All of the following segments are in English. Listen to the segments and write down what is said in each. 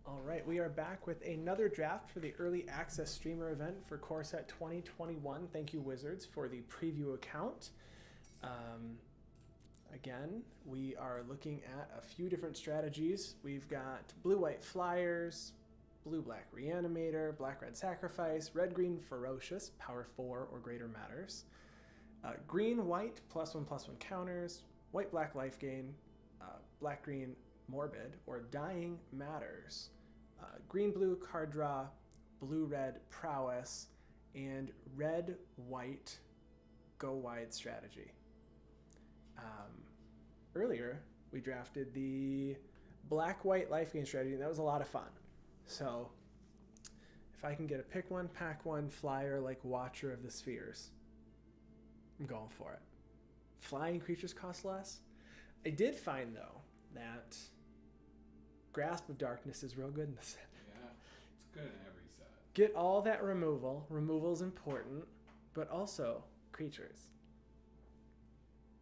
All right, we are back with another draft for the early access streamer event for Core Set 2021. Thank you, Wizards, for the preview account. Again, we are looking at a few different strategies. We've got blue-white Flyers, blue-black Reanimator, black-red Sacrifice, red-green Ferocious, power 4 or greater matters, green-white +1/+1 counters, white-black Life Gain, black-green Morbid or Dying Matters, green-blue Card Draw, blue-red Prowess, and red-white Go Wide strategy. Earlier, we drafted the black-white Life Gain strategy, and that was a lot of fun. So, if I can get a pick one, pack one flyer like Watcher of the Spheres, I'm going for it. Flying creatures cost less. I did find, though, that Grasp of Darkness is real good in the set. Yeah, it's good in every set. Get all that removal. Removal is important, but also creatures.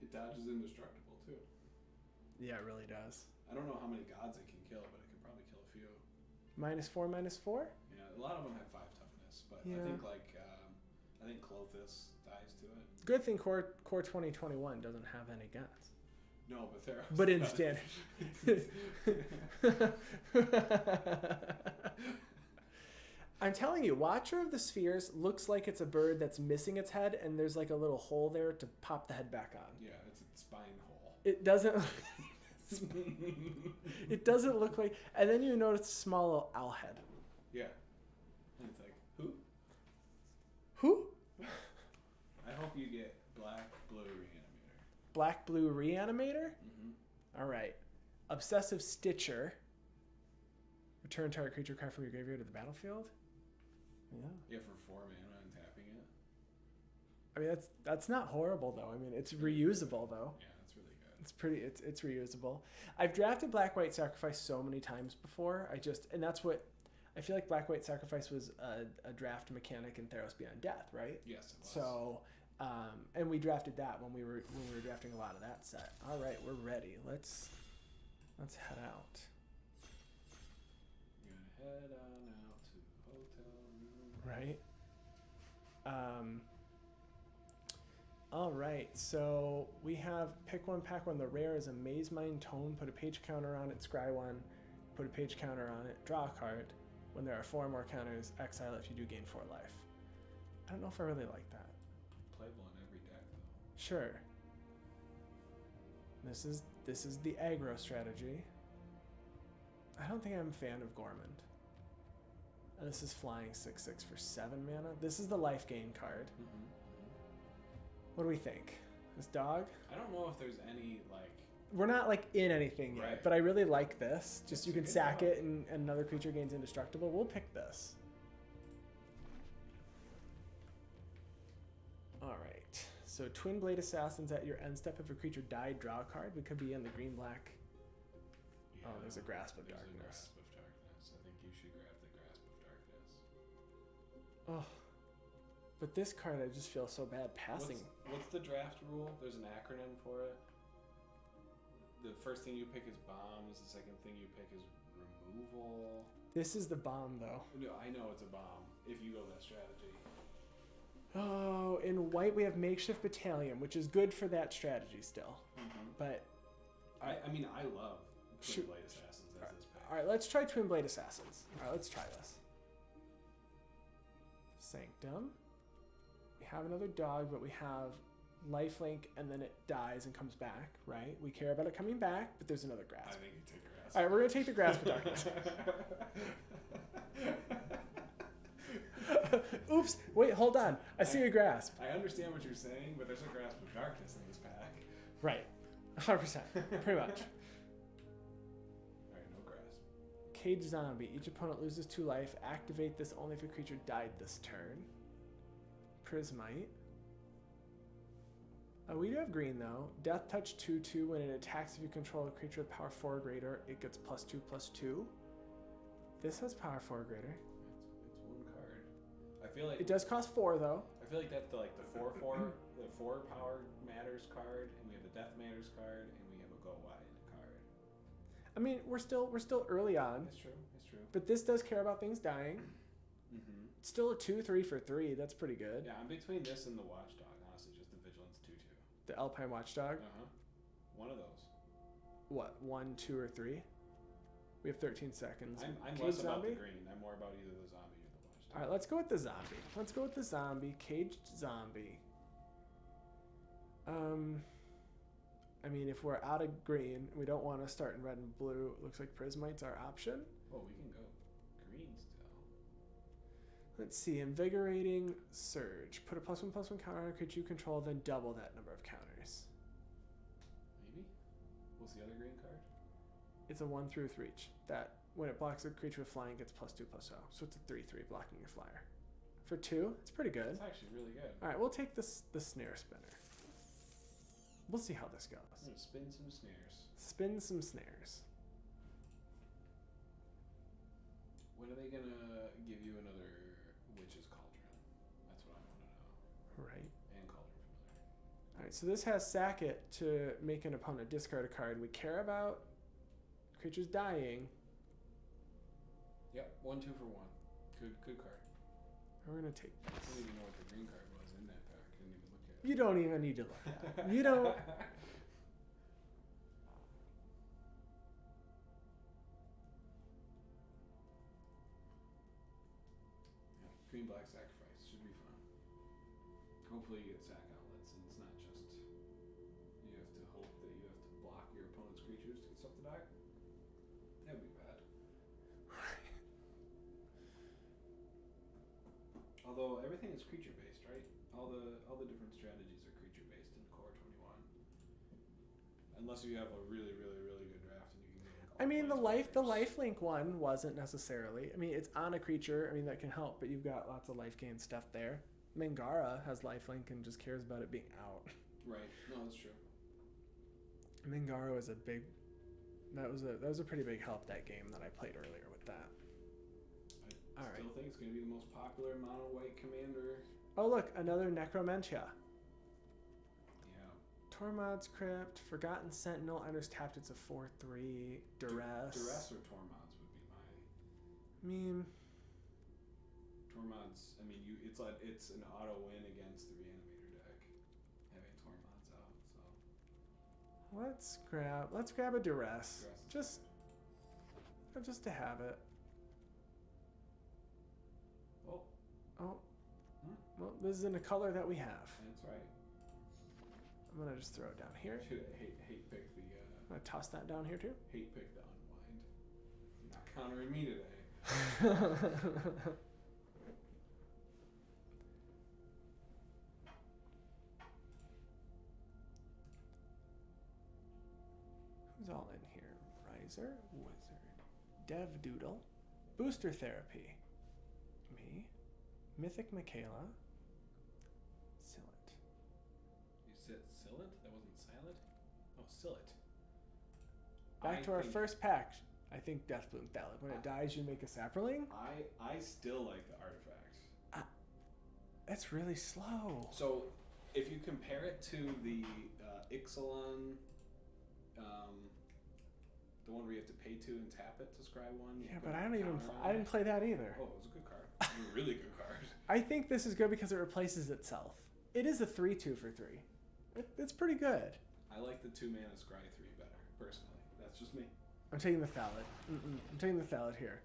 It dodges indestructible, too. Yeah, it really does. I don't know how many gods it can kill, but it can probably kill a few. -4/-4? Yeah, a lot of them have 5 toughness, but yeah. I think Clothis dies to it. Good thing Core 2021 doesn't have any gods. No, but there are. But in standard. I'm telling you, Watcher of the Spheres looks like it's a bird that's missing its head, and there's like a little hole there to pop the head back on. Yeah, it's a spine hole. It doesn't. It doesn't look like. And then you notice a small little owl head. Yeah. And it's like, who? Who? I hope you get black-blue Reanimator. Black-blue Reanimator? Mm-hmm. All right. Obsessive Stitcher. Return target creature card from your graveyard to the battlefield. Yeah. Yeah, for 4 mana and tapping it. I mean, that's not horrible though. I mean, it's reusable though. Yeah, that's really good. It's reusable. I've drafted Black-White Sacrifice so many times before. And that's what I feel like. Black-White Sacrifice was a draft mechanic in Theros Beyond Death, right? Yes, it was. So, and we drafted that when we were drafting a lot of that set. All right, we're ready. Let's head out. Head on out to the hotel room. Right. All right. So we have pick one, pack one. The rare is a Maze Mind Tome. Put a page counter on it. Scry one. Put a page counter on it. Draw a card. When there are 4 or more counters, exile if you do gain 4 life. I don't know if I really like that. Playable in every deck though. Sure. This is the aggro strategy. I don't think I'm a fan of Gormand. And this is flying 6/6 for 7 mana. This is the life gain card. Mm-hmm. Mm-hmm. What do we think? This dog? I don't know if there's any like. We're not like in anything yet, right. But I really like this. Just It's you can good sack dog. it and another creature gains indestructible. We'll pick this. All right. So Twin Blade Assassins at your end step. If a creature died, draw a card. We could be in the green-black. Yeah, Oh, there's a Grasp of there's Darkness. A Grasp of Darkness. I think you should grab the Grasp of Darkness. Oh, but this card I just feel so bad passing. What's the draft rule? There's an acronym for it. The first thing you pick is bombs. The second thing you pick is removal. This is the bomb, though. No, I know it's a bomb if you go that strategy. Oh, in white we have Makeshift Battalion, which is good for that strategy still. Mm-hmm. But I mean, I love Twin Blade Assassins as this pick. All right, let's try Twin Blade Assassins. All right, let's try this. Sanctum. We have another dog, but we have lifelink, and then it dies and comes back, right? We care about it coming back, but there's another I grasp. think you take a Grasp. All right, we're going to take the Grasp of Darkness. Oops, wait, hold on. I see a grasp. I understand what you're saying, but there's a Grasp of Darkness in this pack. Right, 100%, pretty much. Alright, no Grasp. Cage Zombie. Each opponent loses 2 life. Activate this only if a creature died this turn. Prismite. We do have green though. Death Touch 2/2. When it attacks, if you control a creature with power 4 or greater, it gets +2/+2. This has power 4 or greater. It's one card. I feel like It does cost 4 though. I feel like that's the 4/4, the 4 power matters card, and we have the Death Matters card, and we have a Go Wide card. I mean, we're still early on, It's true. It's true. but this does care about things dying. Mm-hmm. It's still a 2/3 for 3. That's pretty good. Yeah, I'm between this and the Watchdog, honestly, just the Vigilance 2/2. The Alpine Watchdog. Uh-huh. One of those. What? 1, 2, or 3? We have 13 seconds. I'm Caged less about zombie? the green. I'm more about either the zombie or the Watchdog. All right, let's go with the zombie. Let's go with the zombie. Caged zombie. I mean, if we're out of green, we don't want to start in red and blue. It looks like Prismite's our option. Oh, we can go green still. Let's see. Invigorating Surge. Put a +1/+1 counter on a creature you control, then double that number of counters. Maybe? What's the other green card? It's a 1/3 reach. That when it blocks a creature with flying, gets +2/+0. So it's a 3/3 blocking your flyer. For 2, it's pretty good. It's actually really good. All right, we'll take the snare spinner. We'll see how this goes. I'm gonna spin some snares. Spin some snares. When are they gonna give you another Witch's Cauldron? That's what I want to know. Right. And Cauldron Familiar. All right, so this has sack it to make an opponent discard a card. We care about creatures dying. Yep, 1, 2 for 1. Good card. We're gonna take I this. don't even know what the green card was in that pack. Didn't even look at it. You don't even need to look at it. You don't. Yeah, green black sacrifice should be fun. Hopefully you get sack outlets and it's not just you have to hope that you have to block your opponent's creatures to get stuff to die. That would be bad. Although everything is creature based, right? All the different strategies are creature based in Core 21. Unless you have a really, really, really good draft and you can get I mean, the planeswalkers. lifelink one wasn't necessarily. I mean, it's on a creature. I mean, that can help, but you've got lots of life gain stuff there. Mangara has lifelink and just cares about it being out. Right. No, that's true. Mangara was a big. That was a pretty big help that game that I played earlier with that. I All still think it's going to be the most popular mono white commander. Oh look, another Necromentia. Yeah. Tormod's Crypt, Forgotten Sentinel, enters tapped. It's a 4/3. Duress. Duress or Tormods would be my. I mean, Tormods. I mean, it's an auto win against the Reanimator deck, having Tormods out. So let's grab a Duress. Duress. Just to have it. Oh, Oh. Hmm. Well, this is in a color that we have. that's right. I'm gonna just throw it down here. Should hate pick the I'm gonna toss that down here too. hate pick the unwind. You're not countering me today. Who's all in here? Riser, Wizard, Dev Doodle, Booster Therapy, me, Mythic Michaela, Sillet. You said Silent? That wasn't Silent? Oh, Sillet. Back to our first pack. I think Deathbloom Thalic. When it dies, you make a Saproling. I still like the artifact. That's really slow. So, if you compare it to the Ixalan, the one where you have to pay 2 and tap it to scry 1. Yeah, but I didn't play that either. Oh, it was a good card. It was a really good card. I think this is good because it replaces itself. It is a 3/2 for 3. It's pretty good. I like the 2 mana scry 3 better, personally. That's just me. I'm taking the Thallid. I'm taking the Thallid here.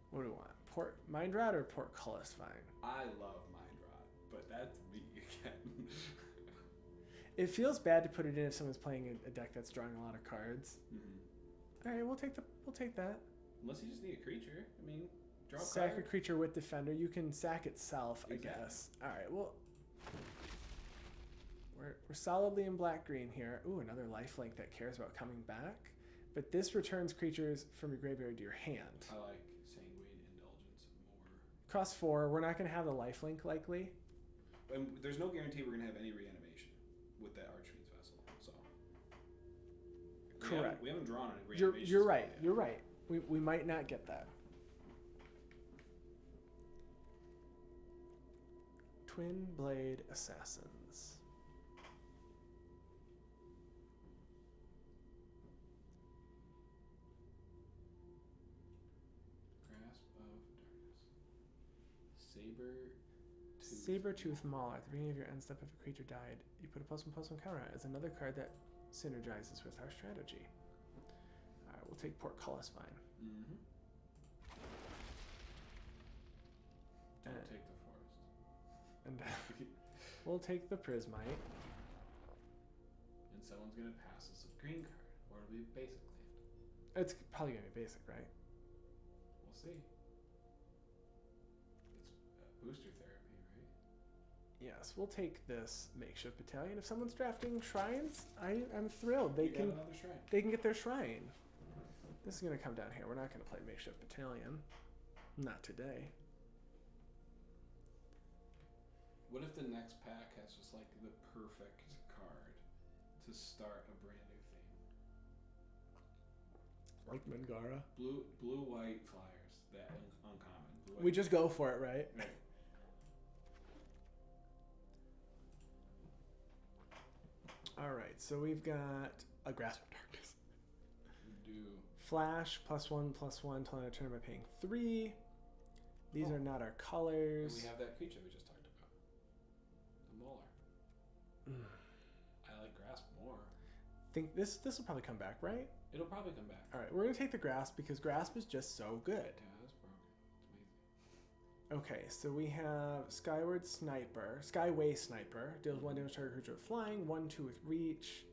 What do we want? Mind Rot or Portcullis Vine? I love Mind Rot, but that's me again. It feels bad to put it in if someone's playing a deck that's drawing a lot of cards. Mm-hmm. All right, we'll take that. Unless you just need a creature. I mean, draw a Sack card. a creature with Defender. You can sack itself, Exactly. I guess. All right, well, we're solidly in black-green here. Ooh, another lifelink that cares about coming back. But this returns creatures from your graveyard to your hand. I like Sanguine Indulgence more. Cost 4. We're not going to have the lifelink likely. And there's no guarantee we're going to have any reanimation with that Archfiend's Vessel. So. Correct. We haven't drawn any reanimation. You're right. You're right. We might not get that. Twin Blade Assassins. Saber-tooth Maul. At the beginning of your end step, if a creature died, you put a +1/+1 counter on it as another card that synergizes with our strategy. Alright, we'll take Portcullis Vine. Mm-hmm. Don't take the forest. And we'll take the Prismite. And someone's gonna pass us a green card, or it'll be a basic land. It's probably gonna be basic, right? We'll see. It's booster therapy, right? Yes, we'll take this Makeshift Battalion. If someone's drafting shrines, I'm thrilled. They can another shrine. They can get their shrine. This is gonna come down here. We're not gonna play Makeshift Battalion. Not today. What if the next pack has just like the perfect card to start a brand new thing? Like Mangara. Blue white flyers. That uncommon. Blue, We just go for it, right? Right. Alright, so we've got a Grasp of Darkness. We do. Flash, +1/+1 till end of turn by paying 3. These are not our colors. And we have that creature we just talked about. The Mauler. I like Grasp more. Think this will probably come back, right? It'll probably come back. Alright, we're gonna take the Grasp because Grasp is just so good. Yeah, that's broken. It's amazing. Okay, so we have Skyway Sniper, deals 1 damage to target creature with flying, 1/2 with reach,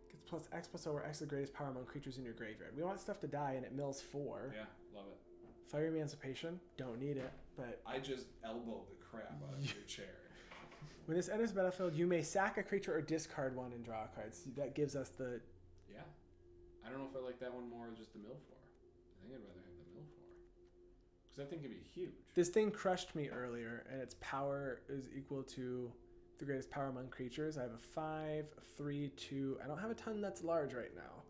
gets +X/+O where X is the greatest power among creatures in your graveyard. We want stuff to die and it mills 4. Yeah, love it. Fire Emancipation, don't need it, but I just elbowed the crap out of your chair. when this enters the battlefield, you may sack a creature or discard 1 and draw cards. That gives us the... Yeah. I don't know if I like that one more or just the mill 4. I think I'd rather have the mill 4. Because that thing could be huge. This thing crushed me earlier, and its power is equal to the greatest power among creatures. I have a 5, a 3, 2. I don't have a ton that's large right now.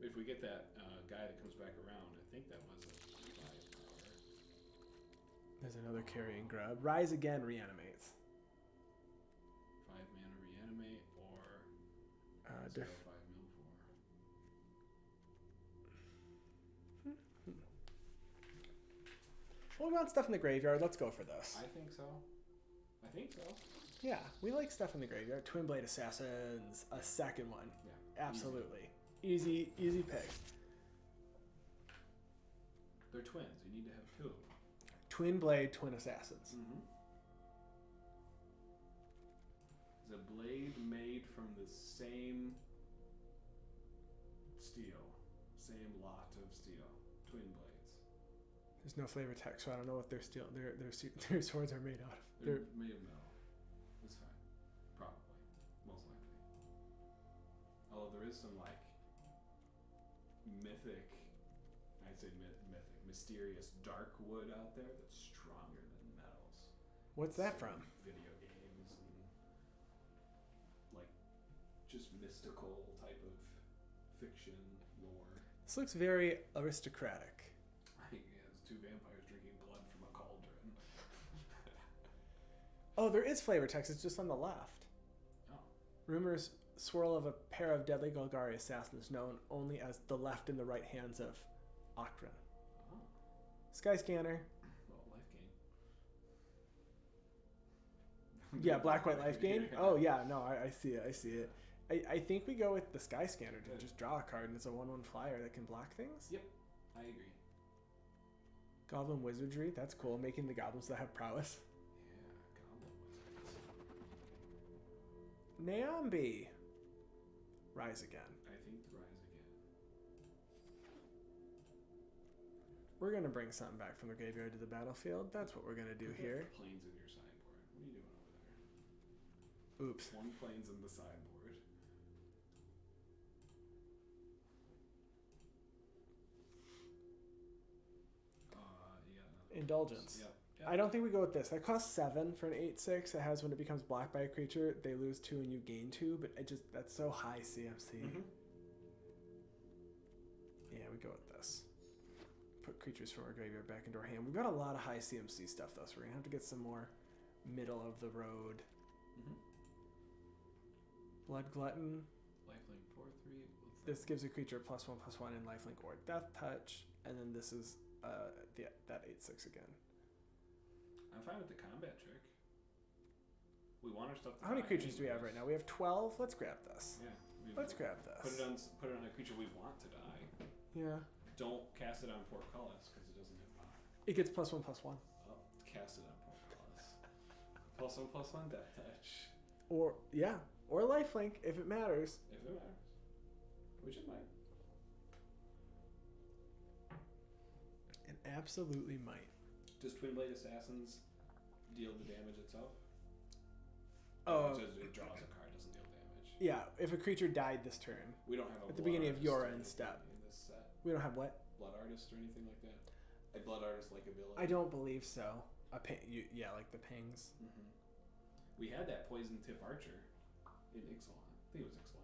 If we get that guy that comes back around, I think that was a 5 power. There's another carrying grub. Rise Again reanimates. 5 mana reanimate or Uh, 5 mill 4. Well, we want stuff in the graveyard. Let's go for this. I think so. Yeah, we like stuff in the graveyard. Twin Blade Assassins, a second one. Yeah. Absolutely. Easy pick. They're twins. You need to have 2 of them. Twin Blade, Twin Assassins. Mm-hmm. Is a blade made from the same steel, same lot of steel, twin blades. There's no flavor text, so I don't know what their steel, their swords are made out of. They're made of metal. That's fine. Probably. Most likely. Although there is some like mythic, I'd say mythic, mysterious dark wood out there that's stronger than metals. What's that So, from? Video games and like just mystical type of fiction lore. This looks very aristocratic. Yeah, it's 2 vampires drinking blood from a cauldron. Oh, there is flavor text. It's just on the left. Oh. Rumors swirl of a pair of deadly Golgari assassins known only as the left and the right hands of Akron. Oh. Sky Scanner. Well, life gain. Yeah, black-white life gain. Oh, yeah, no, I see it. I think we go with the Sky Scanner to just draw a card, and it's a 1/1 flyer that can block things. Yep, I agree. Goblin Wizardry, that's cool. Making the goblins that have prowess. Yeah, Goblin Wizards. Nambi. Rise Again. I think Rise Again. We're going to bring something back from the graveyard to the battlefield. That's what we're going to do Look at here. the planes in your sideboard. What are you doing over there? Oops. 1 plane's in the sideboard. Yeah. Indulgence. Yep. I don't think we go with this. That costs 7 for an 8/6. It has when it becomes blocked by a creature, they lose 2 and you gain 2, but that's so high CMC. Mm-hmm. Yeah, we go with this. Put creatures from our graveyard back into our hand. We've got a lot of high CMC stuff though, so we're gonna have to get some more middle of the road. Mm-hmm. Blood Glutton. Lifelink 4/3. This gives a creature +1/+1 in lifelink or death touch, and then this is that 8/6 again. I'm fine with the combat trick. We want our stuff to How many die creatures do we have anyways. right now? We have 12. Let's grab this. Yeah. Let's grab this. Put it on a creature we want to die. Yeah. Don't cast it on portcullis because it doesn't have pop. It gets +1/+1. Oh, cast it on portcullis. +1/+1 death touch. Or lifelink if it matters. If it matters. Which it might. It absolutely might. Does Twin Blade Assassins deal the damage itself? Oh. It says it draws a card, doesn't deal damage. Yeah, if a creature died this turn. We don't have a At the Blood beginning of Artist your or end anything step. in this set. We don't have what? Blood Artist or anything like that. A Blood Artist like ability. I don't believe so. Like the pings. Mm-hmm. We had that Poison Tip Archer in Ixalan. I think it was Ixalan.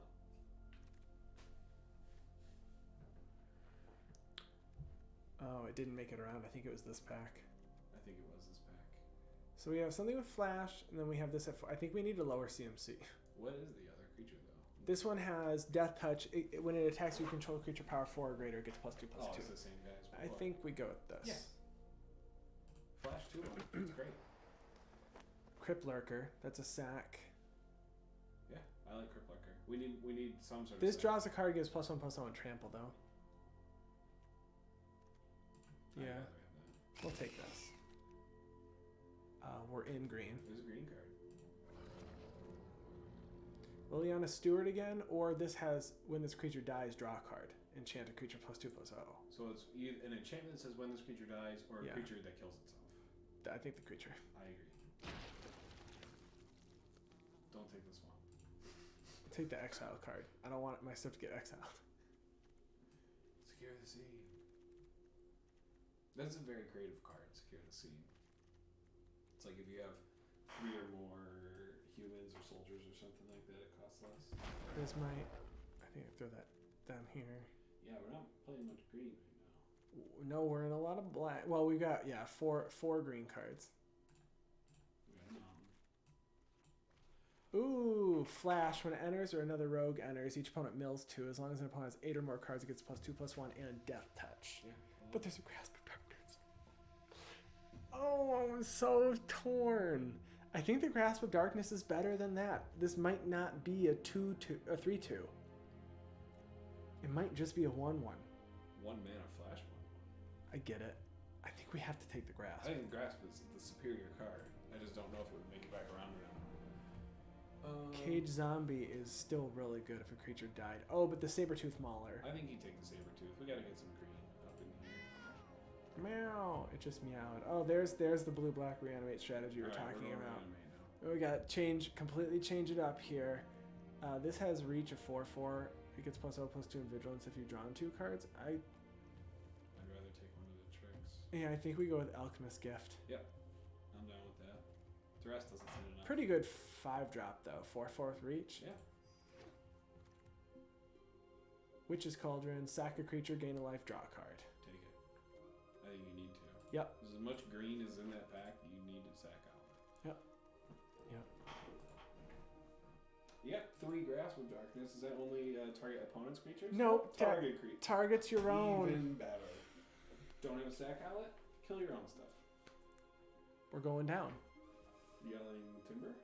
Oh, it didn't make it around. I think it was this pack. I think it was this pack. So we have something with flash, and then we have this at 4. I think we need a lower CMC. What is the other creature though? This one has Death Touch. When it attacks you, control creature power 4 or greater, it gets +2/+2. Oh, it's the same guy as before. I think we go with this. Yeah. Flash 2. It's great. Crypt Lurker. That's a sack. Yeah, I like Crypt Lurker. We need some sort of. This sack. draws a card, gives +1/+1 trample though. I'd Yeah, rather have that. we'll take this. We're in green. There's a green card. Liliana Stewart again, or this has when this creature dies, draw a card. Enchant a creature +2/+0. So it's either an enchantment that says when this creature dies, or a Yeah. creature that kills itself. I think the creature. I agree. Don't take this one. Take the exile card. I don't want my stuff to get exiled. Secure the Sea. That's a very creative card, Secure the Sea. It's like if you have 3 or more humans or soldiers or something like that, it costs less. This might. I think I throw that down here. Yeah, we're not playing much green right now. No, we're in a lot of black. Well, we got four green cards. We got Ooh, flash. When it enters or another rogue enters, each opponent mills 2. As long as an opponent has 8 or more cards, it gets +2/+1 and Death Touch. Yeah. But there's a Grasp of Darkness. Oh, I'm so torn. I think the Grasp of Darkness is better than that. This might not be a 3/2. It might just be a 1/1. 1 mana flash 1/1. I get it. I think we have to take the Grasp. I think Grasp is the superior card. I just don't know if it would make it back around or not. Cage Zombie is still really good if a creature died. Oh, but the Sabertooth Mauler. I think he'd take the Sabertooth. We gotta get some green up in here. Meow. It just meowed. Oh, there's the blue-black reanimate strategy we're Alright, talking going about. anime now. We got completely change it up here. This has reach of 4/4. It gets +0/+2 in vigilance if you draw 2 cards. I'd rather take one of the tricks. I think we go with Alchemist Gift. Yep. I'm down with that. The rest doesn't seem enough. Pretty good 5-drop though. 4/4 with reach. Yeah. Witch's Cauldron. Sack a creature, gain a life, draw a card. Take it. I think you need to. Yep. As much green as in that pack, you need to sack out. Yep. You got 3 Grasp of Darkness. Is that only target opponent's creatures? Nope. Target creatures. Target's your own. Even better. Don't have a sack outlet? Kill your own stuff. We're going down. Yelling Timber?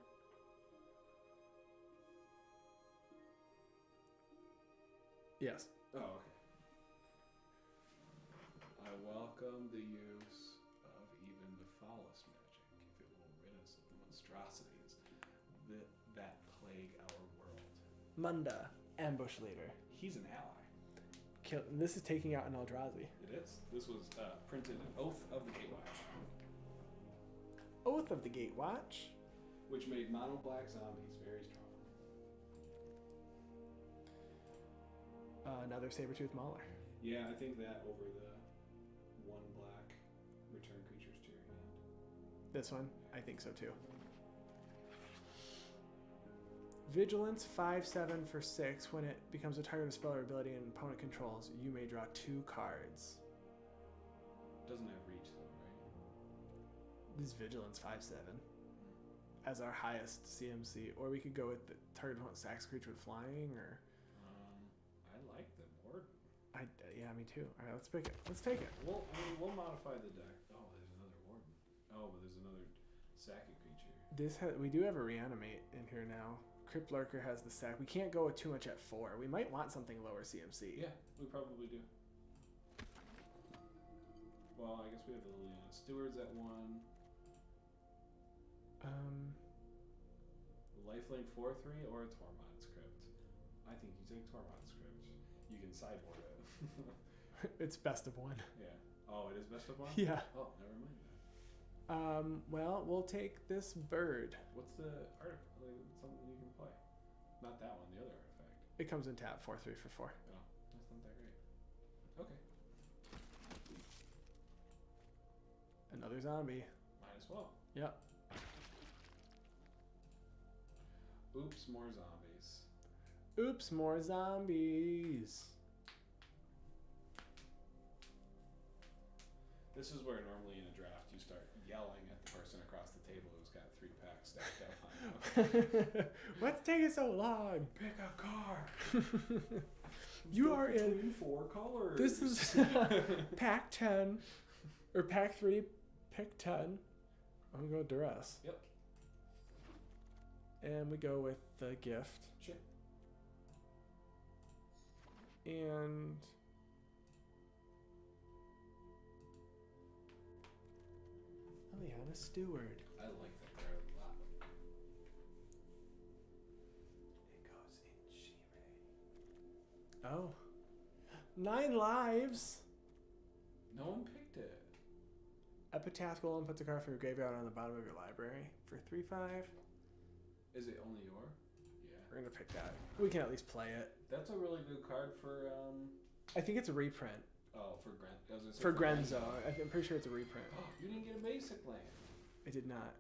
Yes. Oh, okay. I welcome the use of even the foulest magic if it will rid us of the monstrosities that plague our world. Munda. Ambush Leader. He's an ally. This is taking out an Eldrazi. It is. This was printed in Oath of the Gatewatch, Oath of the Gatewatch. which made mono black zombies very strong. Another Sabertooth Mauler. Yeah, I think that over the 1 black return creatures to your hand. This one, I think so too. Vigilance 5/7 for 6. When it becomes a target of spell or ability and opponent controls, you may draw 2 cards. Doesn't have reach though, right? This is Vigilance 5/7 as our highest CMC, or we could go with the target opponent sacks creature with flying, or I like the Warden. yeah, me too. All right, let's pick it. Let's take it. We'll modify the deck. Oh, there's another Warden. Oh, but there's another sacky creature. We do have a reanimate in here now. Crypt Lurker has the sack. We can't go with too much at 4. We might want something lower CMC. Yeah, we probably do. Well, I guess we have the Liliana Stewards at 1. Lifelink 4/3 or a Tormod's Crypt. I think you take Tormod's Crypt. You can sideboard it. It's best of 1. Yeah. Oh, it is best of 1? Yeah. Oh, never mind that. Well, we'll take this bird. What's the artifact? Like, something you can play? Not that one, the other artifact. It comes in tap 4/3 for 4. Oh, that's not that great. Okay. Another zombie. Might as well. Yep. Oops, more zombies. Oops, more zombies. This is where normally in a draft you start yelling at the person across the table who's got 3 packs stacked up on them. What's taking so long? Pick a card. You are in 4 colors. This is pack 10 or pack 3, pick 10. I'm gonna go with Duress. Yep. And we go with the gift. Sure. And Liliana Steward. I like that card a lot. It goes in Shire. Oh. 9 lives. No one picked it. Epitaph Golem puts a card from your graveyard on the bottom of your library for 3/5. Is it only your? Yeah. We're gonna pick that. We can at least play it. That's a really good card for I think it's a reprint. Oh, for Gren. I was gonna say For Grenzo. I'm pretty sure it's a reprint. Oh, you didn't get a basic land. I did not.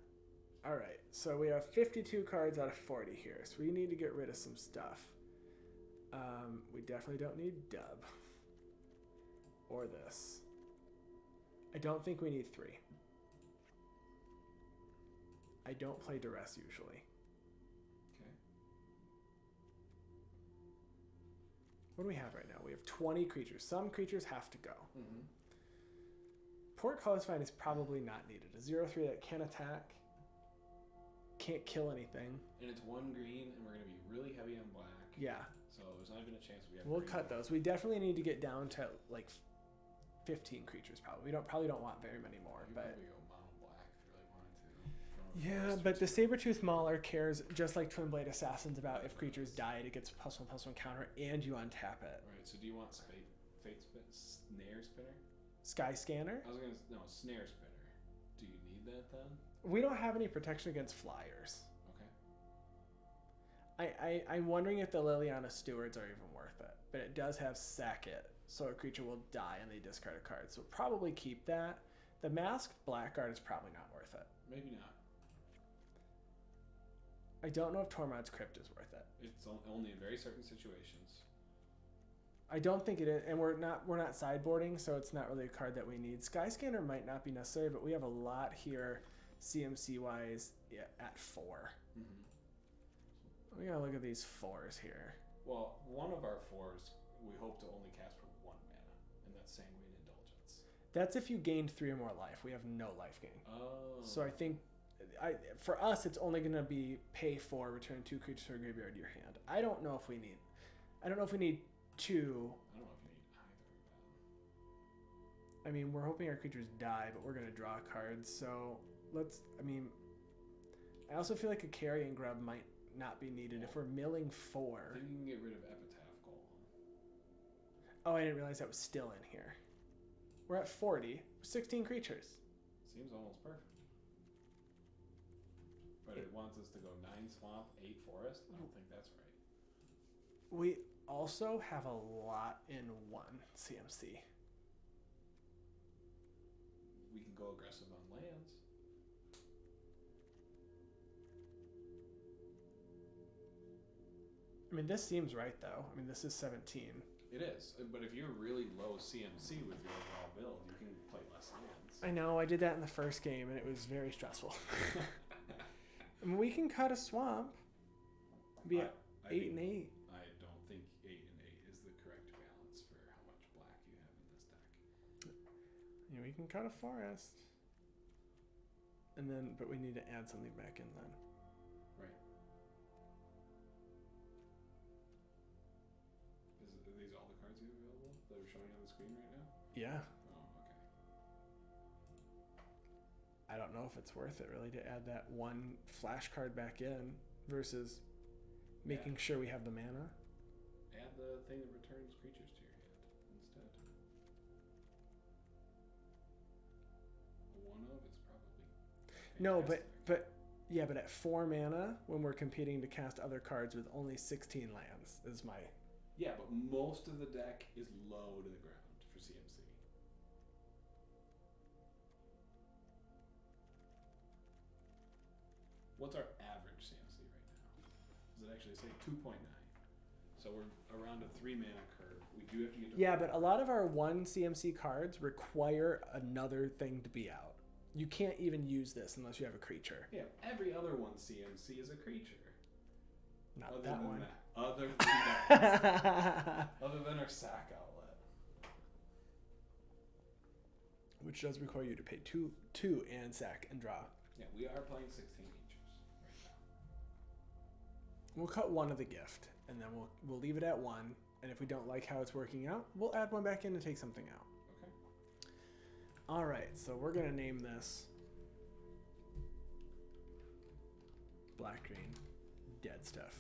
Alright, so we have 52 cards out of 40 here, so we need to get rid of some stuff. We definitely don't need Dub. Or this. I don't think we need 3. I don't play Duress usually. Okay. What do we have right now? We have 20 creatures. Some creatures have to go. Mm-hmm. Port Clothesfind is probably not needed. A 0/3 that can attack, can't kill anything. And it's 1 green, and we're gonna be really heavy on black. Yeah. So there's not even a chance we have. We'll green. cut those. We definitely need to get down to like 15 creatures probably. We don't want very many more, You but probably go mono black if you really wanted to. yeah, but the Sabertooth Mauler cares just like Twin Blade Assassins about if creatures die, it gets +1/+1 counter and you untap it. Right. So do you want Fate Snare Spinner? Sky Scanner? I was gonna Snare Spinner. Do you need that then? We don't have any protection against flyers. Okay. I'm wondering if the Liliana Stewards are even worth it, but it does have Sack It, so a creature will die and they discard a card. So probably keep that. The Masked Blackguard is probably not worth it. Maybe not. I don't know if Tormod's Crypt is worth it. It's only in very certain situations. I don't think it is, and we're not sideboarding, so it's not really a card that we need. Sky Scanner might not be necessary, but we have a lot here, CMC wise, at 4. Mm-hmm. We gotta look at these 4s here. Well, one of our 4s we hope to only cast for 1 mana, and that's Sanguine Indulgence. That's if you gained 3 or more life. We have no life gain. Oh. So I think, for us, it's only gonna be pay 4, return 2 creatures from your graveyard to your hand. I don't know if we need 2. I don't know if you need either of them. I mean, we're hoping our creatures die, but we're gonna draw cards. So I also feel like a Carrion Grub might not be needed if we're milling 4. I think you can get rid of Epitaph Golem. Oh, I didn't realize that was still in here. We're at 40. 16 creatures. Seems almost perfect. But it wants us to go 9 swamp, 8 forest. I don't think that's right. We also have a lot in 1 CMC. We can go aggressive on lands. I mean, this seems right, though. I mean, this is 17. It is, but if you're really low CMC with your overall build, you can play less lands. I know, I did that in the first game, and it was very stressful. I mean, we can cut a swamp. Be at 8 and 8. I don't think 8 and 8 is the correct balance for how much black you have in this deck. Yeah, we can cut a forest. And then, but we need to add something back in then. Right. Are these all the cards you have available that are showing on the screen right now? Yeah. Oh, okay. I don't know if it's worth it really to add that one flash card back in versus making sure we have the mana. Add the thing that returns creatures to your hand instead. A one of is probably No, fantastic. but yeah, but at 4 mana when we're competing to cast other cards with only 16 lands is my. Yeah, but most of the deck is low to the ground for CMC. What's our average CMC right now? Does it actually say 2.9? So we're around a 3 mana curve. We do have to get to. Yeah, but a lot of our 1 CMC cards require another thing to be out. You can't even use this unless you have a creature. Yeah, every other one CMC is a creature. Not Other that than one. that. Other than that. Other than our sack outlet. Which does require you to pay two and sack and draw. Yeah, we are playing 16 creatures right now. We'll cut one of the gift, and then we'll leave it at 1. And if we don't like how it's working out, we'll add one back in and take something out. Okay. All right, so we're gonna name this Black Green Dead Stuff.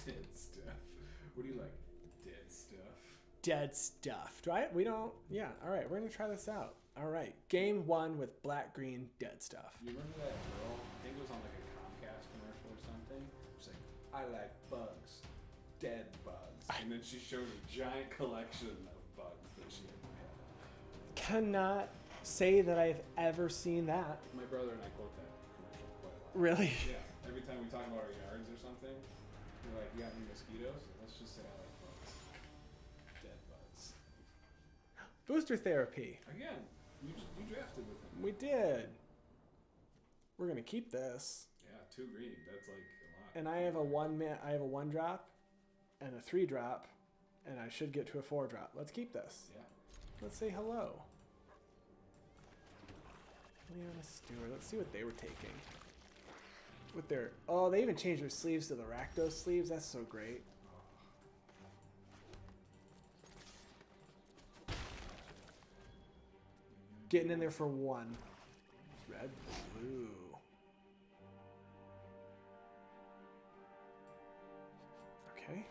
Dead stuff. What do you like? Dead stuff. Dead Stuff. We don't. Yeah. All right, we're gonna try this out. All right, game 1 with Black Green Dead Stuff. You remember that girl? I think it was on like a Comcast commercial or something. She's like, I like bugs. Dead bugs. And then she showed a giant collection of bugs that she had had. Cannot say that I've ever seen that. My brother and I quote that commercial quite a lot. Really? Yeah. Every time we talk about our yards or something, we're like, you got any mosquitoes? Let's just say I like bugs. Dead bugs. Booster therapy. Again, you drafted with him. We did. We're gonna keep this. Yeah, 2 green. That's like a lot. And I have a 1 drop and a 3 drop, and I should get to a 4 drop. Let's keep this. Yeah. Let's say hello. Leona Stewart. Let's see what they were taking. With their they even changed their sleeves to the Rakdos sleeves. That's so great. Getting in there for 1. Red, blue. Okay.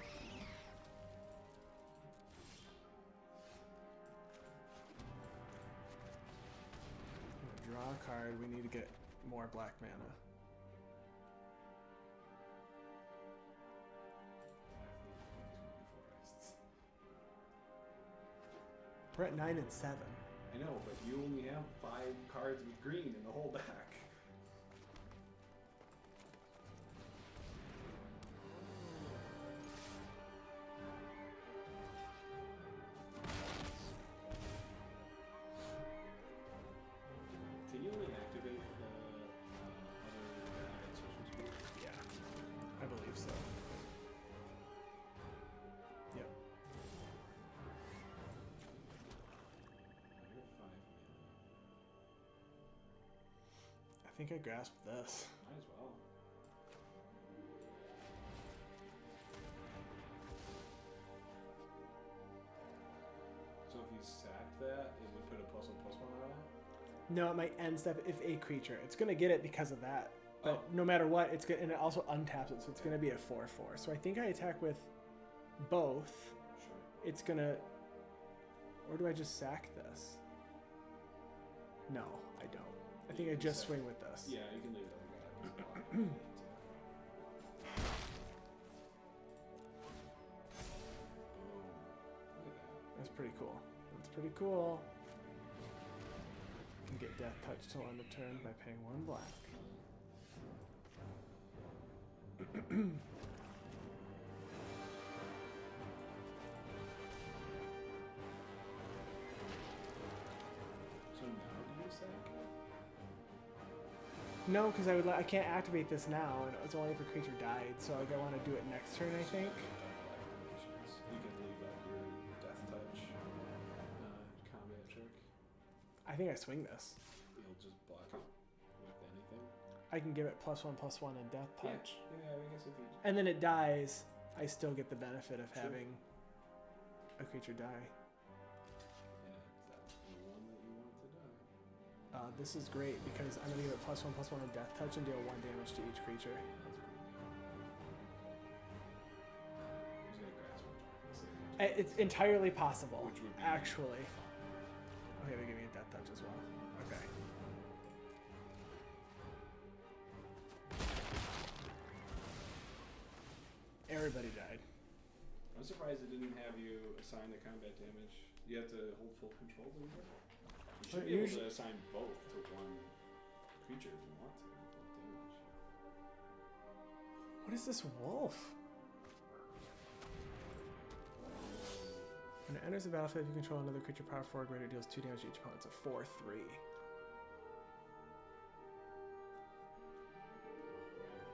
Draw a card. We need to get more black mana. We're at 9 and 7. I know, but you only have 5 cards with green in the whole deck. Can you only activate the other social speed? Yeah, I believe so. Yep. I have 5 mana. I think I grasped this. Might as well. So if you sacked that, it would put a +1/+1 on it? No, it might end step if a creature. It's gonna get it because of that. But Oh. no matter what, it's good, and it also untaps it, so it's gonna be a 4/4. So I think I attack with both. Sure. It's gonna. Or do I just sack this? No, I don't. I think I just swing with this. Yeah, you can leave the other guy. Just block if you need to. Boom. Look at that. That's pretty cool. That's pretty cool. Can get Death Touch till end of turn by paying 1 black. So now do you sack it? No, because I can't activate this now, and it's only if a creature died. So like I want to do it next turn, I think. Double activations. You can leave like your death touch combat trick. I think I swing this. You'll just block it with anything. I can give it +1/+1 and Death Touch. Yeah, I guess if you. And then it dies, I still get the benefit of Sure. having a creature die. And that's the one that you want to die. This is great because I'm going to give it +1/+1 and Death Touch and deal 1 damage to each creature. He's gonna grasp one. It's entirely possible, Which would be actually. Okay, they give me a Death Touch as well. Okay. Everybody died. I'm surprised it didn't have you assign the combat damage. You have to hold full control of it. You should But be able usually- to assign both to one creature if you want to. Both damage. What is this wolf? When it enters the battlefield, if you control another creature power 4 or greater, deals 2 damage to each opponent. It's a 4/3.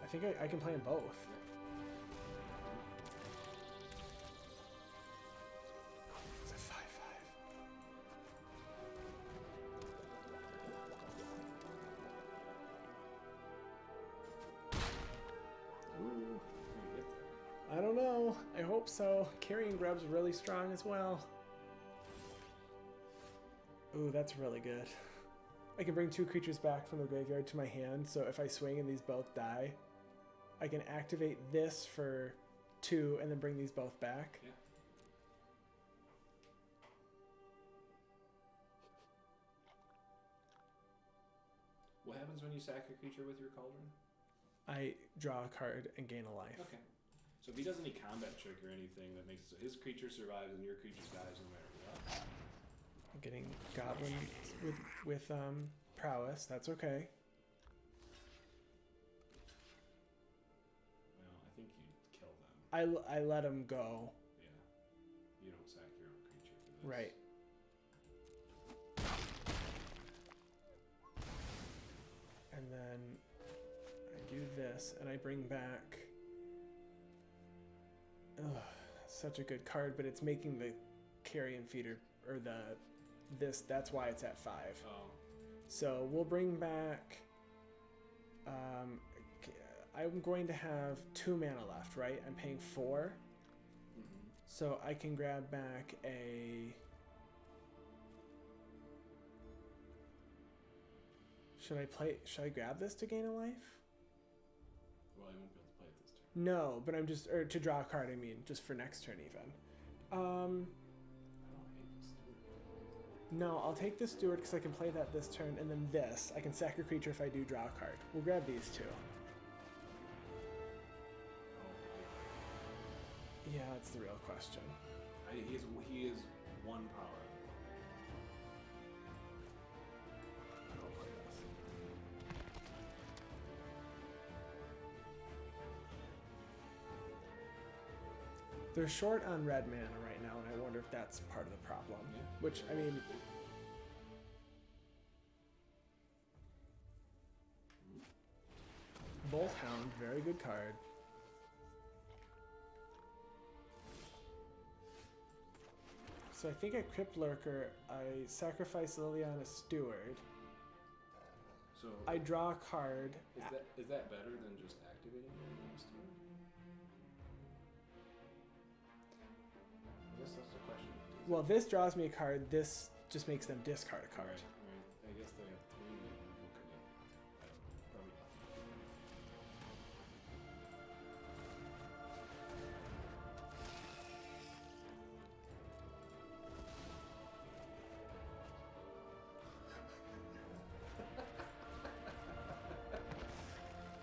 I think I can play them both. It's a 5/5. Ooh. You get there. I don't know. I hope so. Carrion Grub's really strong as well. Ooh, that's really good. I can bring 2 creatures back from the graveyard to my hand, so if I swing and these both die, I can activate this for 2 and then bring these both back. Yeah. What happens when you sack a creature with your cauldron? I draw a card and gain a life. Okay. So if he does any combat trick or anything that makes it so his creature survives and your creature dies no matter what. I'm getting goblins with prowess. That's okay. Well, I think you kill them. I let him go. Yeah. You don't sack your own creature for this. Right. And then I do this, and I bring back... Ugh, such a good card, but it's making the carrion feeder, or that's why it's at 5. Oh. So we'll bring back... I'm going to have 2 mana left, right? I'm paying 4. Mm-hmm. So I can grab back a... Should I grab this to gain a life? Well, I won't be able to play it this turn. No, but I'm just, or to draw a card, I mean, just for next turn even. I don't hate this turn. No, I'll take the Steward because I can play that this turn, and then this. I can sack a creature if I do draw a card. We'll grab these 2. Yeah, that's the real question. He is 1 power. I'll play this. They're short on red mana right now, and I wonder if that's part of the problem. Yeah. Which, I mean... Bolt Hound, very good card. So I think at Crypt Lurker, I sacrifice Liliana Steward. So I draw a card. is that better than just activating it next turn? I guess that's the question. Well, this draws me a card. This just makes them discard a card. Right. I guess they have 3 mana. What could they? I don't know. Probably nothing.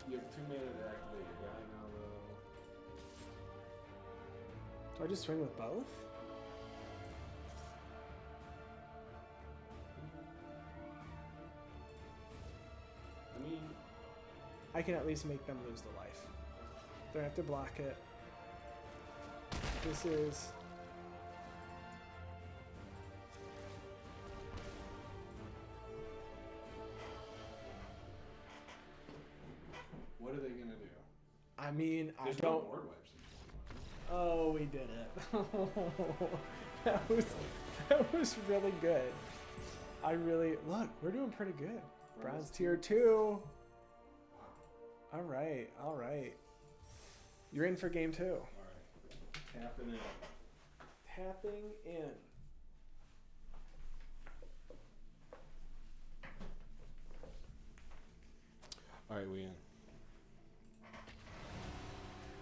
You have 2 mana to activate your guy now, though. Do I just swing with both? I mean, I can at least make them lose the life. They have to block it. This is... what are they gonna do? I mean, I There's no don't... board wipes in 21. Oh, we did it. that was really good. I really... Look, we're doing pretty good. Bronze tier 2. All right, all right. You're in for game 2. All right. Tapping in. Tapping in. All right, we in.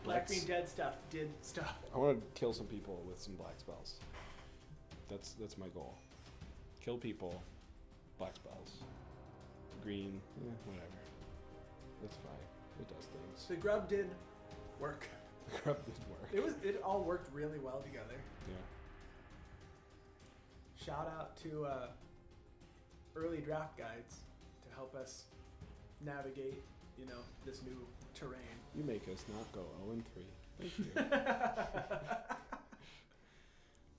Black Green Dead stuff did stuff. I want to kill some people with some black spells. That's my goal. Kill people, black spells. Green, whatever. That's fine. It does things. The grub did work. The grub did work. It all worked really well together. Yeah. Shout out to early draft guides to help us navigate, this new terrain. You make us not go 0-3. Thank you.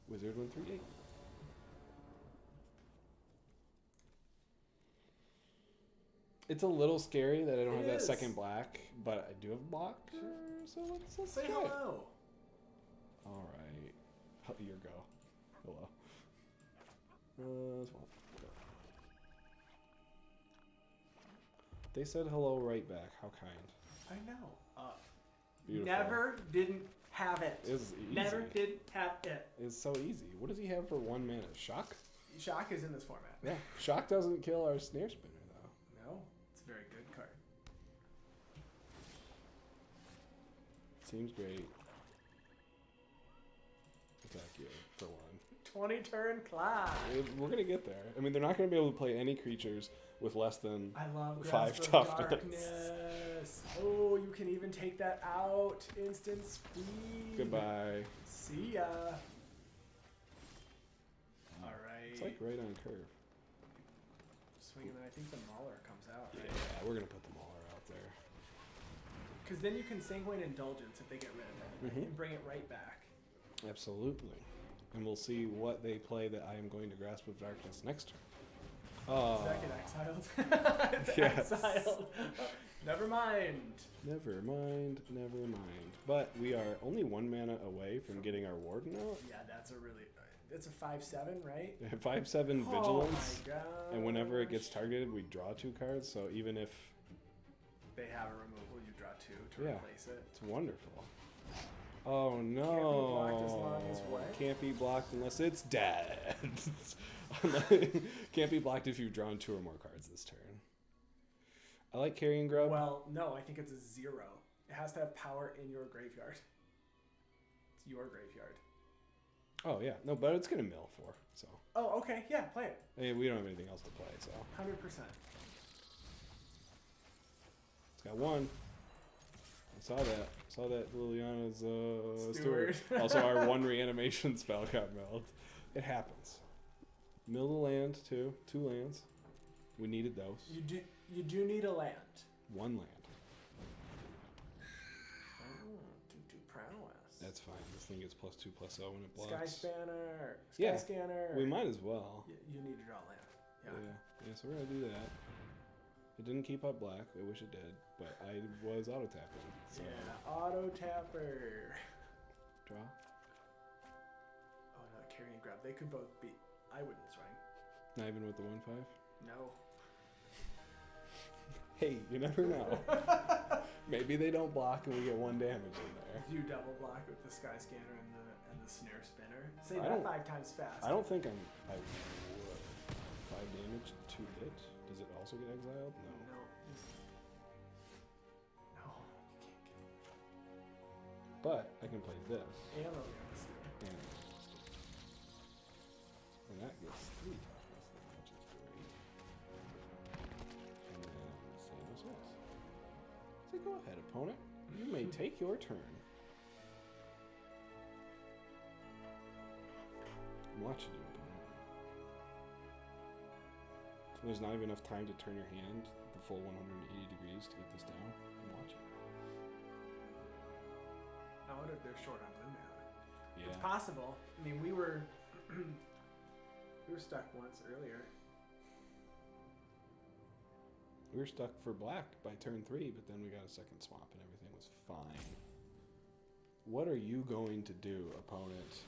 Wizard 138. It's a little scary that I don't have that second black, but I do have block. So let's say try it. hello. All right. Your go. Hello. Go. They said hello right back. How kind. I know. Beautiful. Never didn't have it. It's easy. Never did have it. It's so easy. What does he have for 1 mana? Shock? Shock is in this format. Yeah. Shock doesn't kill our snare spinner, though. No. It's a very good card. Seems great. Attack you for 1. 20 turn class. We're going to get there. I mean, they're not going to be able to play any creatures with less than I love 5 Grasp of toughness. Darkness. Oh, you can even take that out. Instant speed. Goodbye. See ya. All right. It's like right on curve. Swing, and then I think the Mauler comes out, right? Yeah, we're going to put the Mauler out there. Because then you can Sanguine Indulgence if they get rid of it. And bring it right back. Absolutely. And we'll see what they play that I am going to Grasp of Darkness next turn. Oh. Does that get exiled? It's exiled. Never mind. Never mind. But we are only 1 mana away from getting our Warden out. Yeah, that's a 5/7, right? 5/7 Vigilance. Oh my god. And whenever it gets targeted, we draw 2 cards. So even if they have a removal, you draw 2 to replace it. It's wonderful. Oh no. Can't be blocked unless it's dead. Can't be blocked if you've drawn 2 or more cards this turn. I like Carrion Grub. Well, no, I think it's a 0. It has to have power in your graveyard. It's your graveyard. Oh yeah, no, but it's gonna mill 4. So. Oh, okay, yeah, play it. Hey, we don't have anything else to play, so. 100%. It's got 1. I saw that Liliana's Steward. Also, our 1 reanimation spell got milled. It happens. Mill the land too. 2 lands. We needed those. You do need a land. 1 land. Oh, 2/2 prowess. That's fine. This thing gets +2/+0 when it blocks. Sky Spanner. Yeah, Scanner. We might as well. You need to draw land. Yeah. So we're gonna do that. It didn't keep up black. I wish it did, but I was auto tapping. So. Yeah, auto tapper. Draw. Oh no, Carrion Grab. They could both be. I wouldn't swing. Not even with the 1/5. No. Hey, you never know. Maybe they don't block and we get 1 damage in there. You double block with the Sky Scanner and the Snare Spinner. Say that 5 times fast. I don't think I would. 5 damage to it. Does it also get exiled? No. No, you can't get it. But I can play this. And Liliana's Steward. And that gets 3 toughness then, which is great. And then same as this. So go ahead, opponent. You may take your turn. I'm watching you, opponent. There's not even enough time to turn your hand the full 180 degrees to get this down. I'm watching. I wonder if they're short on blue mana. Yeah. It's possible. I mean, we were stuck once earlier. We were stuck for black by turn 3, but then we got a second swap and everything was fine. What are you going to do, opponent?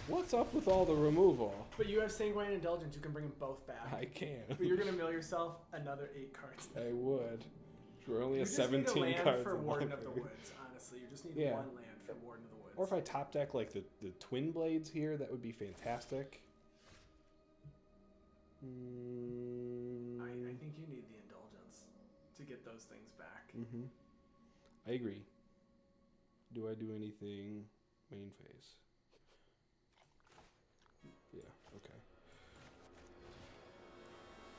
What's up with all the removal? But you have Sanguine Indulgence. You can bring them both back. I can. But you're going to mill yourself another 8 cards. I would. We're only You a just need 17 a land cards for in Warden of the library. Woods, honestly. You just need Yeah. one land for Warden of the Woods. Or if I top deck like the Twin Blades here, that would be fantastic. I think you need the Indulgence to get those things back. Mm-hmm. I agree. Do I do anything main phase? Yeah, okay.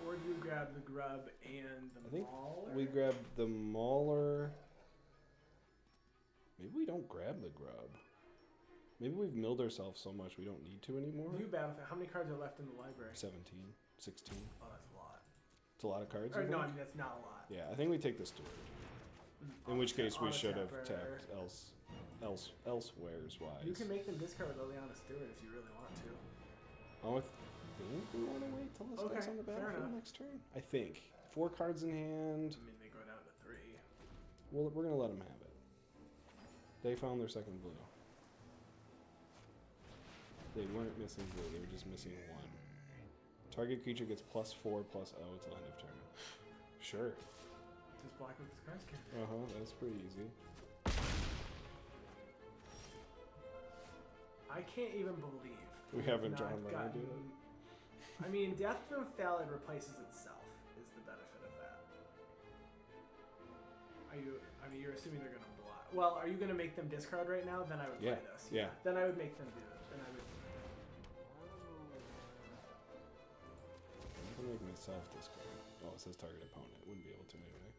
Or do you grab the Grub and the I think Mauler? we grab the Mauler. Maybe we don't grab the Grub. Maybe we've milled ourselves so much we don't need to anymore. View Battlefield. How many cards are left in the library? 17, 16. Oh, that's a lot. It's a lot of cards. Or, you no, I think? mean, that's not a lot. Yeah, I think we take the Steward. In which case we should have tapped elsewhere's wise. You can make them discard Liliana Stewart if you really want to. Oh, I think we want to wait till this guy's on the fair battlefield enough. next turn. I think 4 cards in hand. I mean, they go down to 3. Well, we're gonna let them have it. They found their second blue. They weren't missing blue. They were just missing 1. Target creature gets +4/+0 till end of turn. Sure. Just block with this card's character. That's pretty easy. I can't even believe We haven't not drawn land gotten- yet. I mean, Deathbloom Thallid replaces itself, is the benefit of that. I mean, you're assuming they're going to block. Well, are you going to make them discard right now? Then I would Yeah, play this. yeah. Then I would make them do it. Then I would. I'm gonna make myself discard. Oh, it says target opponent. Wouldn't be able to anyway.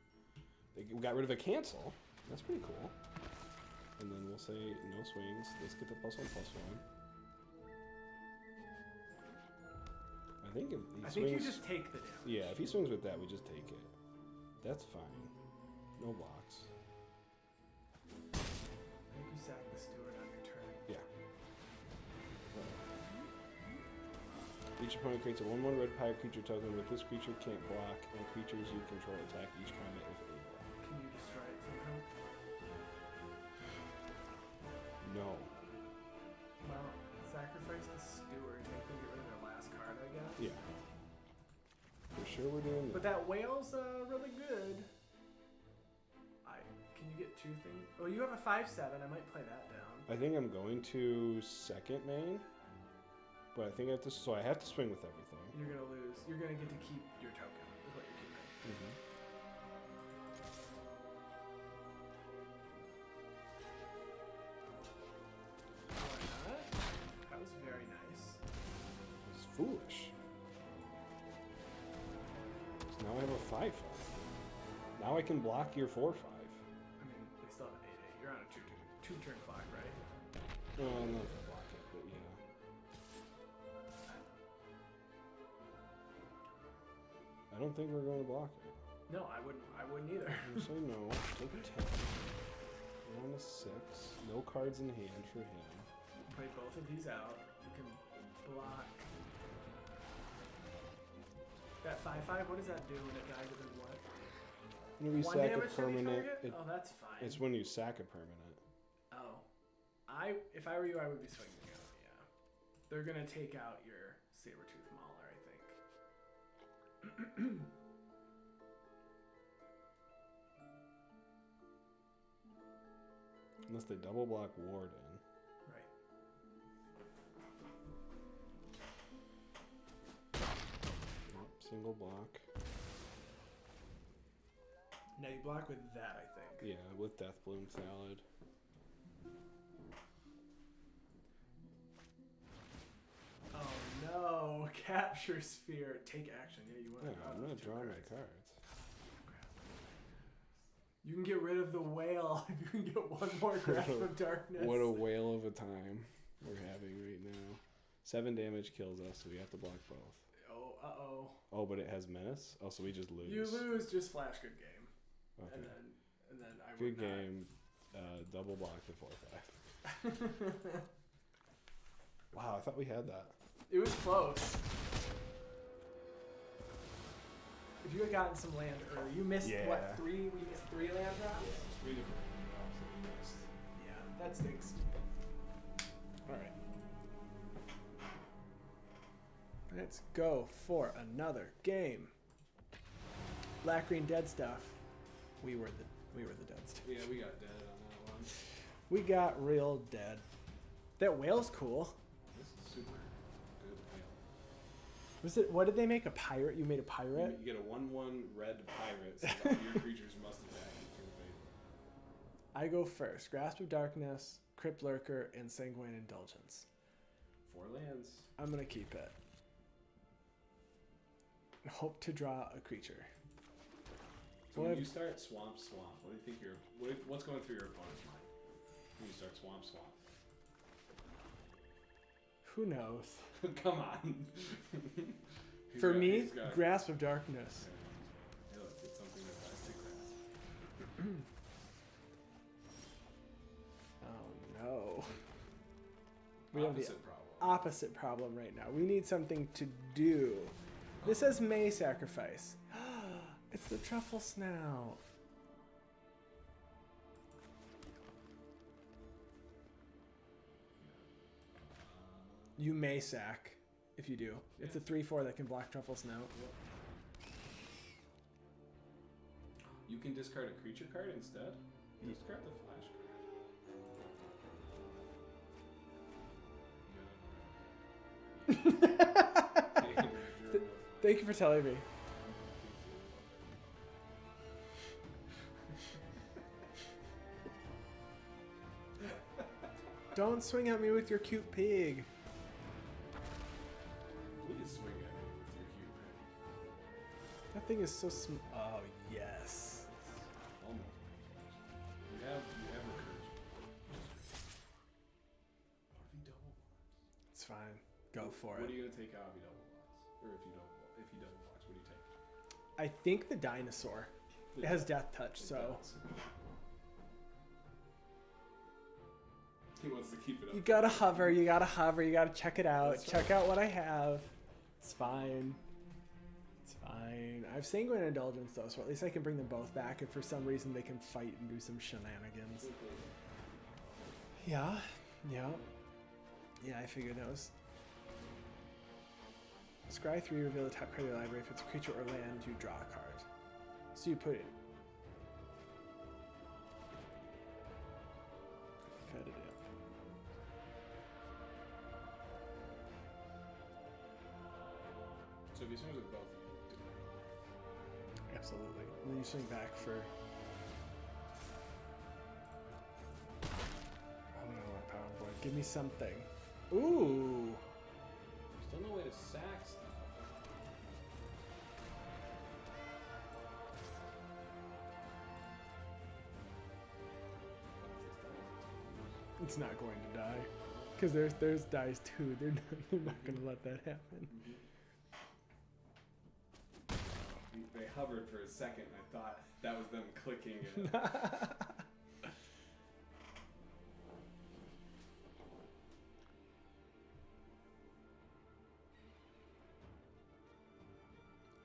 We got rid of a cancel. That's pretty cool. And then we'll say no swings. Let's get the +1/+1. I think if he I swings. think you just take the damage. Yeah, if he swings with that, we just take it. That's fine. No blocks. I think you sack the Steward on your turn. Yeah. Each opponent creates a 1/1 red pirate creature token with this creature can't block, and creatures you control attack each combat if able. Can you destroy it somehow? No. Well, sacrifice the Steward. Make them get rid of their last card, I guess. Yeah. For sure we're doing But that. that whale's really good. Can you get 2 things? Oh, you have a 5/7. I might play that down. I think I'm going to second main, but I think I have to. So I have to swing with everything. You're gonna lose. You're gonna get to keep your token. Is what you're keeping. Why not? That was very nice. It's foolish. So now I have a 5/5. Now I can block your 4/5. I mean, they still have an 8/8. You're on a 2-turn clock, right? Well, I don't know if I block it, but yeah. I don't think we're going to block it. No, I wouldn't. I wouldn't either. I'm saying no. Take 10. We're on a 6. No cards in hand for him. Play both of these out. You can block. That 5/5. What does that do when it dies within what? Whenever you 1 sack a damage to any permanent, target? Oh, that's fine. it's when you sack a permanent. Oh, if I were you, I would be swinging out. Yeah, they're gonna take out your Sabertooth Mauler, I think. Unless they double block Warden. Right. Nope, single block. Now you block with that, I think. Yeah, with Deathbloom Thallid. Oh no! Capture Sphere. Take action. Yeah, you want Yeah, to draw. I'm gonna those 2 draw my cards. cards. You can get rid of the whale if you can get 1 more Grasp of Darkness. What a whale of a time we're having right now. 7 damage kills us, so we have to block both. Oh, uh-oh. Oh, but it has menace? Oh, so we just lose. You lose, just flash good game. Okay. And then I Good would not. game. Double block the 4/5. Wow, I thought we had that. It was close. If you had gotten some land early, you missed Yeah. what, 3? We missed 3 land drops? 3 different drops that we missed. Yeah, that stinks. Alright. Let's go for another game. Black green dead stuff. We were the deads. Yeah, we got dead on that one. We got real dead. That whale's cool. This is super good whale. Was it? What did they make? A pirate? You made a pirate? You get a 1/1 red pirate. So all your creatures must attack you turn phase. I go first. Grasp of Darkness, Crypt Lurker, and Sanguine Indulgence. 4 lands. I'm gonna keep it. Hope to draw a creature. So when you start swamp, what do you think what's going through your opponent's mind when you start swamp? Who knows? Come on. For me, Grasp of Darkness. Yeah, it's something that has to grasp. Oh no. We have the opposite problem right now. We need something to do. This says May Sacrifice. It's the Truffle Snout. You may sack if you do. It's a 3/4 that can block Truffle Snout. You can discard a creature card instead. Discard the flash card. Thank you for telling me. Don't swing at me with your cute pig. Please swing at me with your cute pig. That thing is so small. Oh, yes. Almost. You have recursion. Avi double blocks. It's fine. Go for What it. are you gonna take Avi double blocks? Or if he double blocks, what do you take? I think the dinosaur. It has Death Touch, so. He wants to keep it up. You gotta hover, you gotta check it out. That's Check out what I have. It's fine. It's fine. I have Sanguine Indulgence though, so at least I can bring them both back if for some reason they can fight and do some shenanigans. Yeah, I figured those. Scry 3, reveal the top card of your library. If it's a creature or land, you draw a card. So you put it. Fed it in. So if he swings with both, you do. Absolutely. And then you swing back for. Oh no, my power board. Give me something. Ooh. Still no way to sack stuff. It's not going to die. Because there's dice too. They're not going to let that happen. They hovered for a second and I thought that was them clicking it.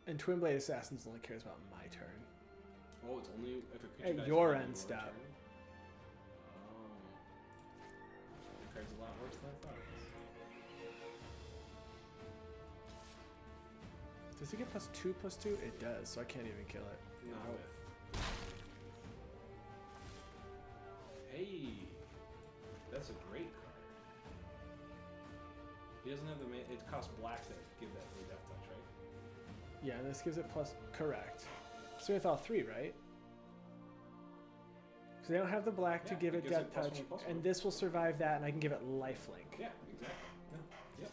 And Twin Blade Assassins only cares about my turn. Oh, it's only if a creature At dies your on end step. turn? Oh. Your card's a lot worse than I thought it was. Does it get +2/+2? It does, so I can't even kill it. Not No. with. Hey, that's a great card. He doesn't have the it costs black to give that free death touch, right? Yeah, and this gives it plus. Correct. So with all three, right? So they don't have the black to Yeah, give it it gives Death it Touch, +1/+1. and this will survive that, and I can give it lifelink. Yeah, exactly. Yeah. Yep.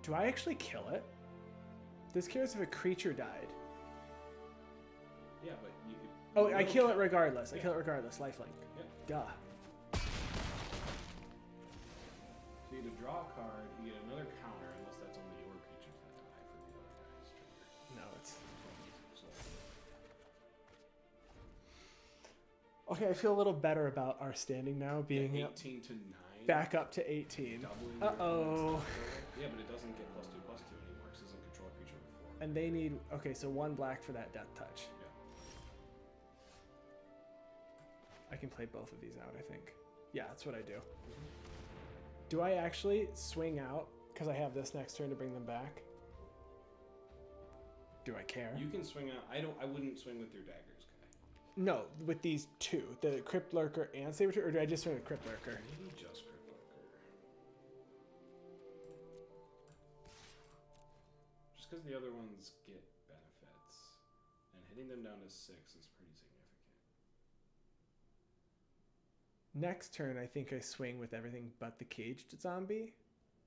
Do I actually kill it? This cares if a creature died. Yeah, but you. Oh, you I don't kill it regardless. I Yeah. kill it regardless. Lifelink. Yeah. Duh. So you get to draw a card, you get another counter, unless that's only your creatures that die for the other guy's trigger. No, it's. So, Okay, I feel a little better about our standing now, being yeah, up, 18 to 9. back up to 18. Doubling your Uh-oh. opponent's total. Yeah, but it doesn't get +2/+2 anymore because it doesn't control a creature before. And they need. Okay, so 1 black for that Death Touch. Yeah. I can play both of these out, I think. Yeah, that's what I do. Do I actually swing out because I have this next turn to bring them back? Do I care? You can swing out. I wouldn't swing with your daggers, guy. No, with these two, the Crypt Lurker and Saber, or do I just swing with Crypt Lurker? Maybe just Crypt Lurker. Just because the other ones get benefits, and hitting them down to 6 is pretty significant. Next turn, I think I swing with everything but the caged zombie,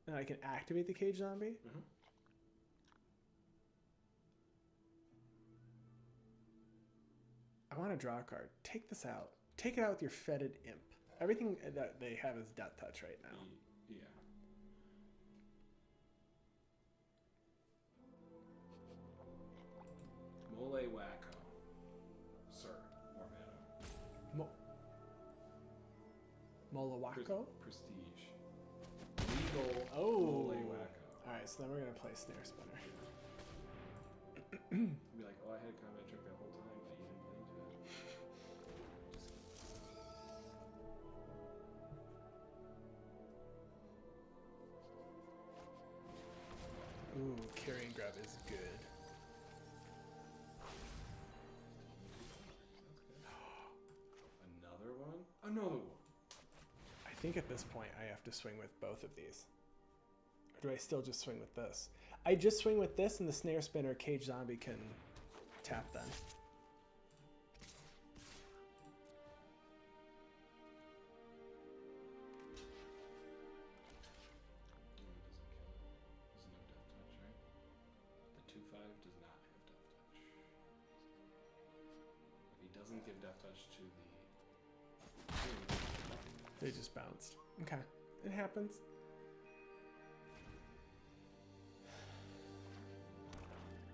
and I can activate the caged zombie. Mm-hmm. I want to draw a card. Take this out. Take it out with your fetid imp. Everything that they have is death touch right now. Yeah. Mole Wacko. Sir. Or madam. Molawako? Prestige. Legal Oh. Mole Wacko. Alright, so then we're going to play Snare Spinner. Be like, oh, I had combat trick that whole time, but you didn't play into it. Ooh, carrying grab is good. Another one? Another one. I think at this point I have to swing with both of these. Or do I still just swing with this? I just swing with this and the Snare Spinner Cage Zombie can tap then. Doesn't give death touch to the. They just bounced. Okay. It happens.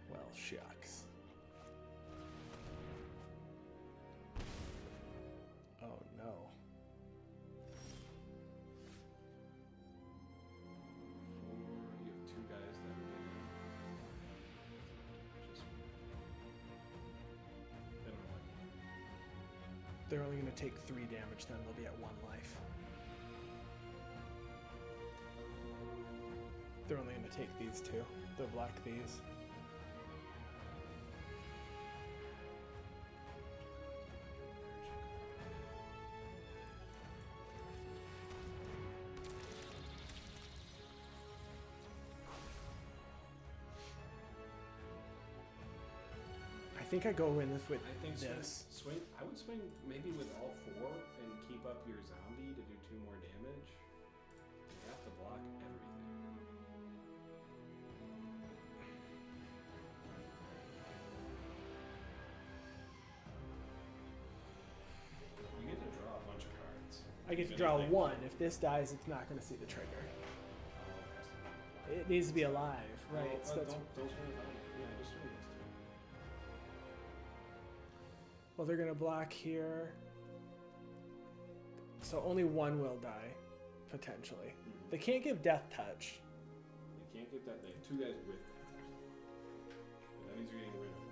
Well, shucks. Oh no. You have 2 guys that They're only going to take 3 damage, then they'll be at 1 life. They're only going to take these 2. They'll block these. I think I go in with I think this. Swing. I would swing maybe with all 4 and keep up your zombie to do 2 more damage. You have to block everything. You get to draw a bunch of cards. I get to If draw anything- 1. If this dies, it's not going to see the trigger. Oh, it has to be alive. It needs to be alive, right? Oh, So that's, don't swing with that. Yeah, just swing those 2. well, they're going to block here. So only 1 will die, potentially. They can't give death touch. They can't get that. They have 2 guys with that. But that means you're getting rid of 1.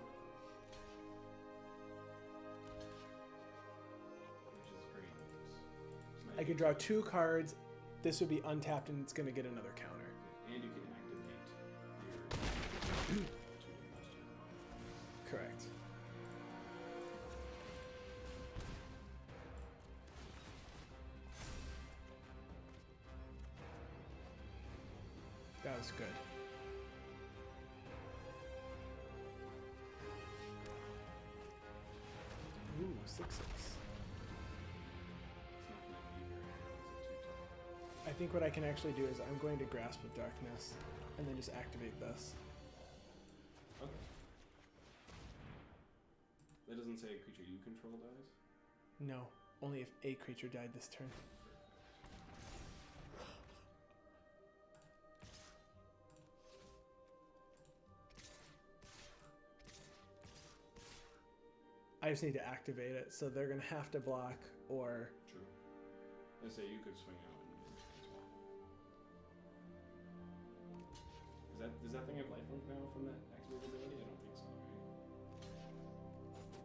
Which is great news. I could draw 2 cards. This would be untapped, and it's going to get another counter. And you can activate your. Correct. That was good. Ooh, 6/6. I think what I can actually do is I'm going to Grasp of Darkness and then just activate this. Okay. That doesn't say a creature you control dies? No, only if a creature died this turn. I just need to activate it, so they're going to have to block or... True. I say you could swing out and as well. Does that thing have lifelink now from that activated ability? I don't think so,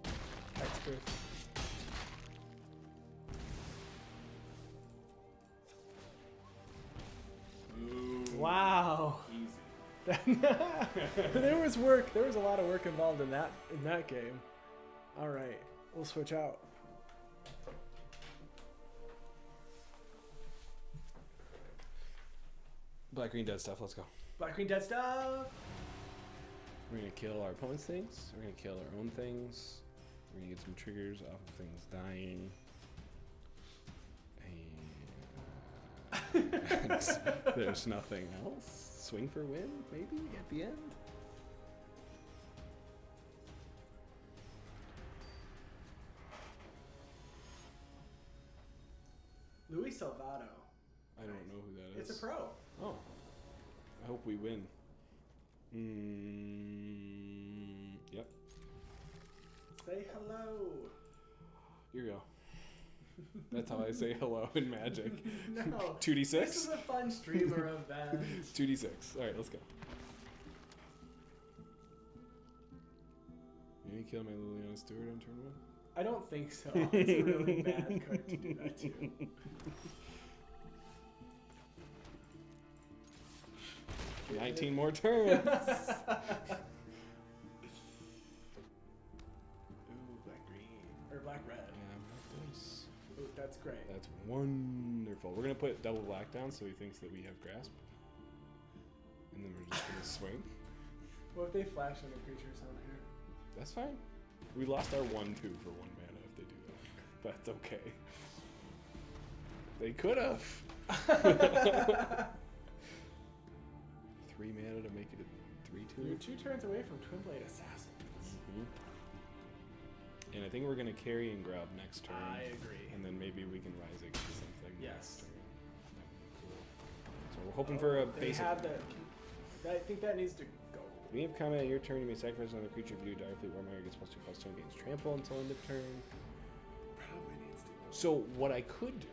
right? Hexproof. There was work. There was a lot of work involved in that game. All right, we'll switch out. Black green dead stuff. Let's go. Black green dead stuff. We're gonna kill our opponent's things. We're gonna kill our own things. We're gonna get some triggers off of things dying. And there's nothing else. Swing for win, maybe at the end. Luis Salvato. I don't know who that is. It's a pro. Oh, I hope we win. Yep. Say hello. Here you go. That's how I say hello in Magic. No. 2d6? This is a fun streamer event. 2d6. Alright, let's go. You gonna kill my Liliana Stewart on turn 1? I don't think so. It's a really bad card to do that to. 19 more turns. Ooh, black green. Or black red. Ooh, that's great. That's wonderful. We're gonna put double black down so he thinks that we have grasp. And then we're just gonna swing. What if they flash into creatures on here? That's fine. We lost our 1-2 for 1 mana if they do that. That's okay. They could have. 3 mana to make it a 3-2. You're 2 turns away from Twin Blade Assassins. And I think we're gonna carry and grab next turn. I agree. And then maybe we can rise against something. Yes. Next turn. That'd be cool. So we're hoping for a They basic. have that. I think that needs to go. We have combat your turn. You may sacrifice another creature if you do. Direfleet Warmire gets +2/+2 and gains trample until end of turn. Probably needs to go. So what I could do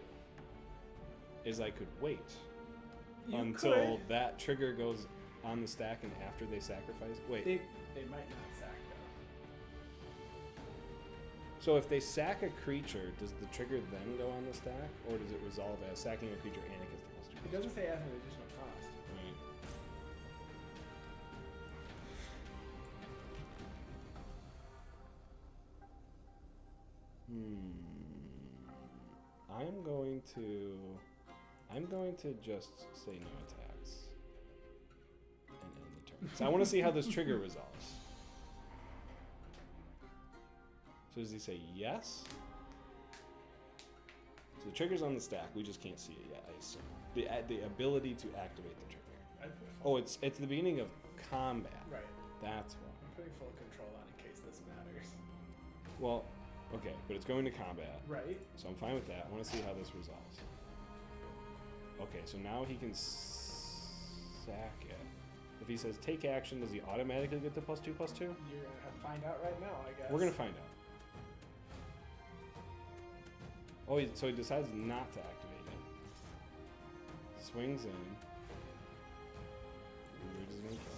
is I could wait You until could. that trigger goes on the stack and after they sacrifice. Wait. They might not sack though. So if they sack a creature, does the trigger then go on the stack, or does it resolve as sacking a creature and it gets the +2/+2? It doesn't say as an additional cost. Right. I'm going to just say no attacks and end the turn. So I want to see how this trigger resolves. So does he say yes? So the trigger's on the stack. We just can't see it yet, I assume. The ability to activate the trigger. Oh, it's the beginning of combat. Right. That's why. I'm putting full control on in case this matters. Well, okay, but it's going to combat. Right. So I'm fine with that. I want to see how this resolves. Okay, so now he can sack it. If he says take action, does he automatically get the +2/+2? You're gonna have to find out right now, I guess. We're gonna find out. Oh, so he decides not to activate it. Swings in. And we're just gonna kill it.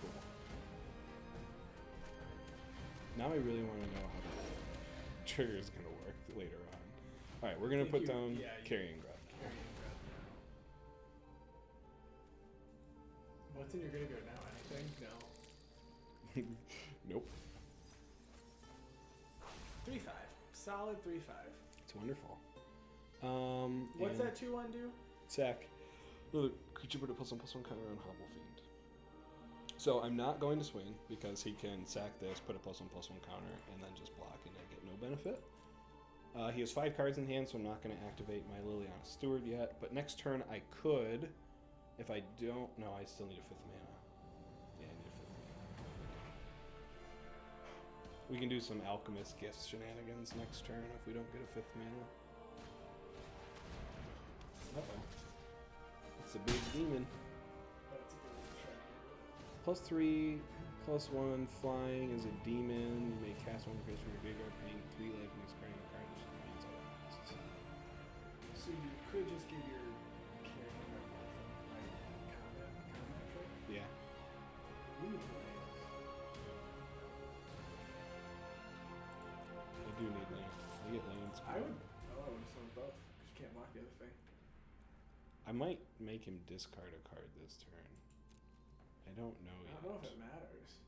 Cool. Now I really want to know how the trigger is gonna work later on. All right, we're gonna put down carrying grab. What's in your graveyard now? Anything? No. Nope. 3/5. Solid 3/5. It's wonderful. What's and that 2/1 do? Sack. Another creature put a +1/+1 counter on Hobble Fiend. So I'm not going to swing because he can sack this, put a +1/+1 counter, and then just block and I get no benefit. He has 5 cards in hand, so I'm not going to activate my Liliana Steward yet. But next turn I could, if I don't. No, I still need a 5th mana. Yeah, I need a 5th mana. We can do some Alchemist Gifts shenanigans next turn if we don't get a 5th mana. Uh-oh. It's a big demon. That's a good one to try to get +3, rid of. +1, flying is a demon. You may cast one creature from your graveyard, paying 3 life and discarding a card. So you could just give your carrying like combat trick. Yeah. You need lands. I do need lands. I get lands. I might make him discard a card this turn. I don't know I yet. don't know if it matters.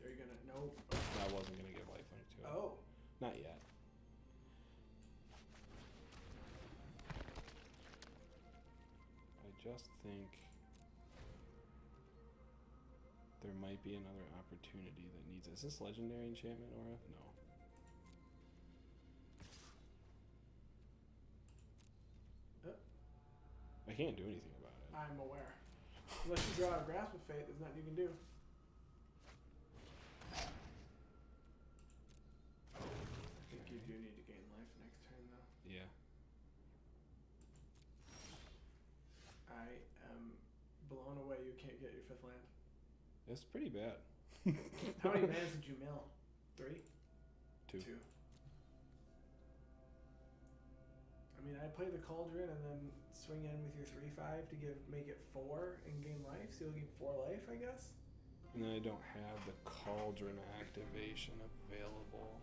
Are you gonna nope? I wasn't gonna give lifelink to it. Oh, Not yet. I just think there might be another opportunity that needs. Is this legendary enchantment aura? No. I can't do anything about it. I'm aware. Unless you draw a Grasp of Fate, there's nothing you can do. I think you do need to gain life next turn, though. Yeah. I am blown away you can't get your 5th land. It's pretty bad. How many lands did you mill? 3? 2. 2. I mean, I play the Cauldron and then swing in with your 3/5 to make it 4 and gain life, so you'll gain 4 life, I guess. And then I don't have the Cauldron activation available.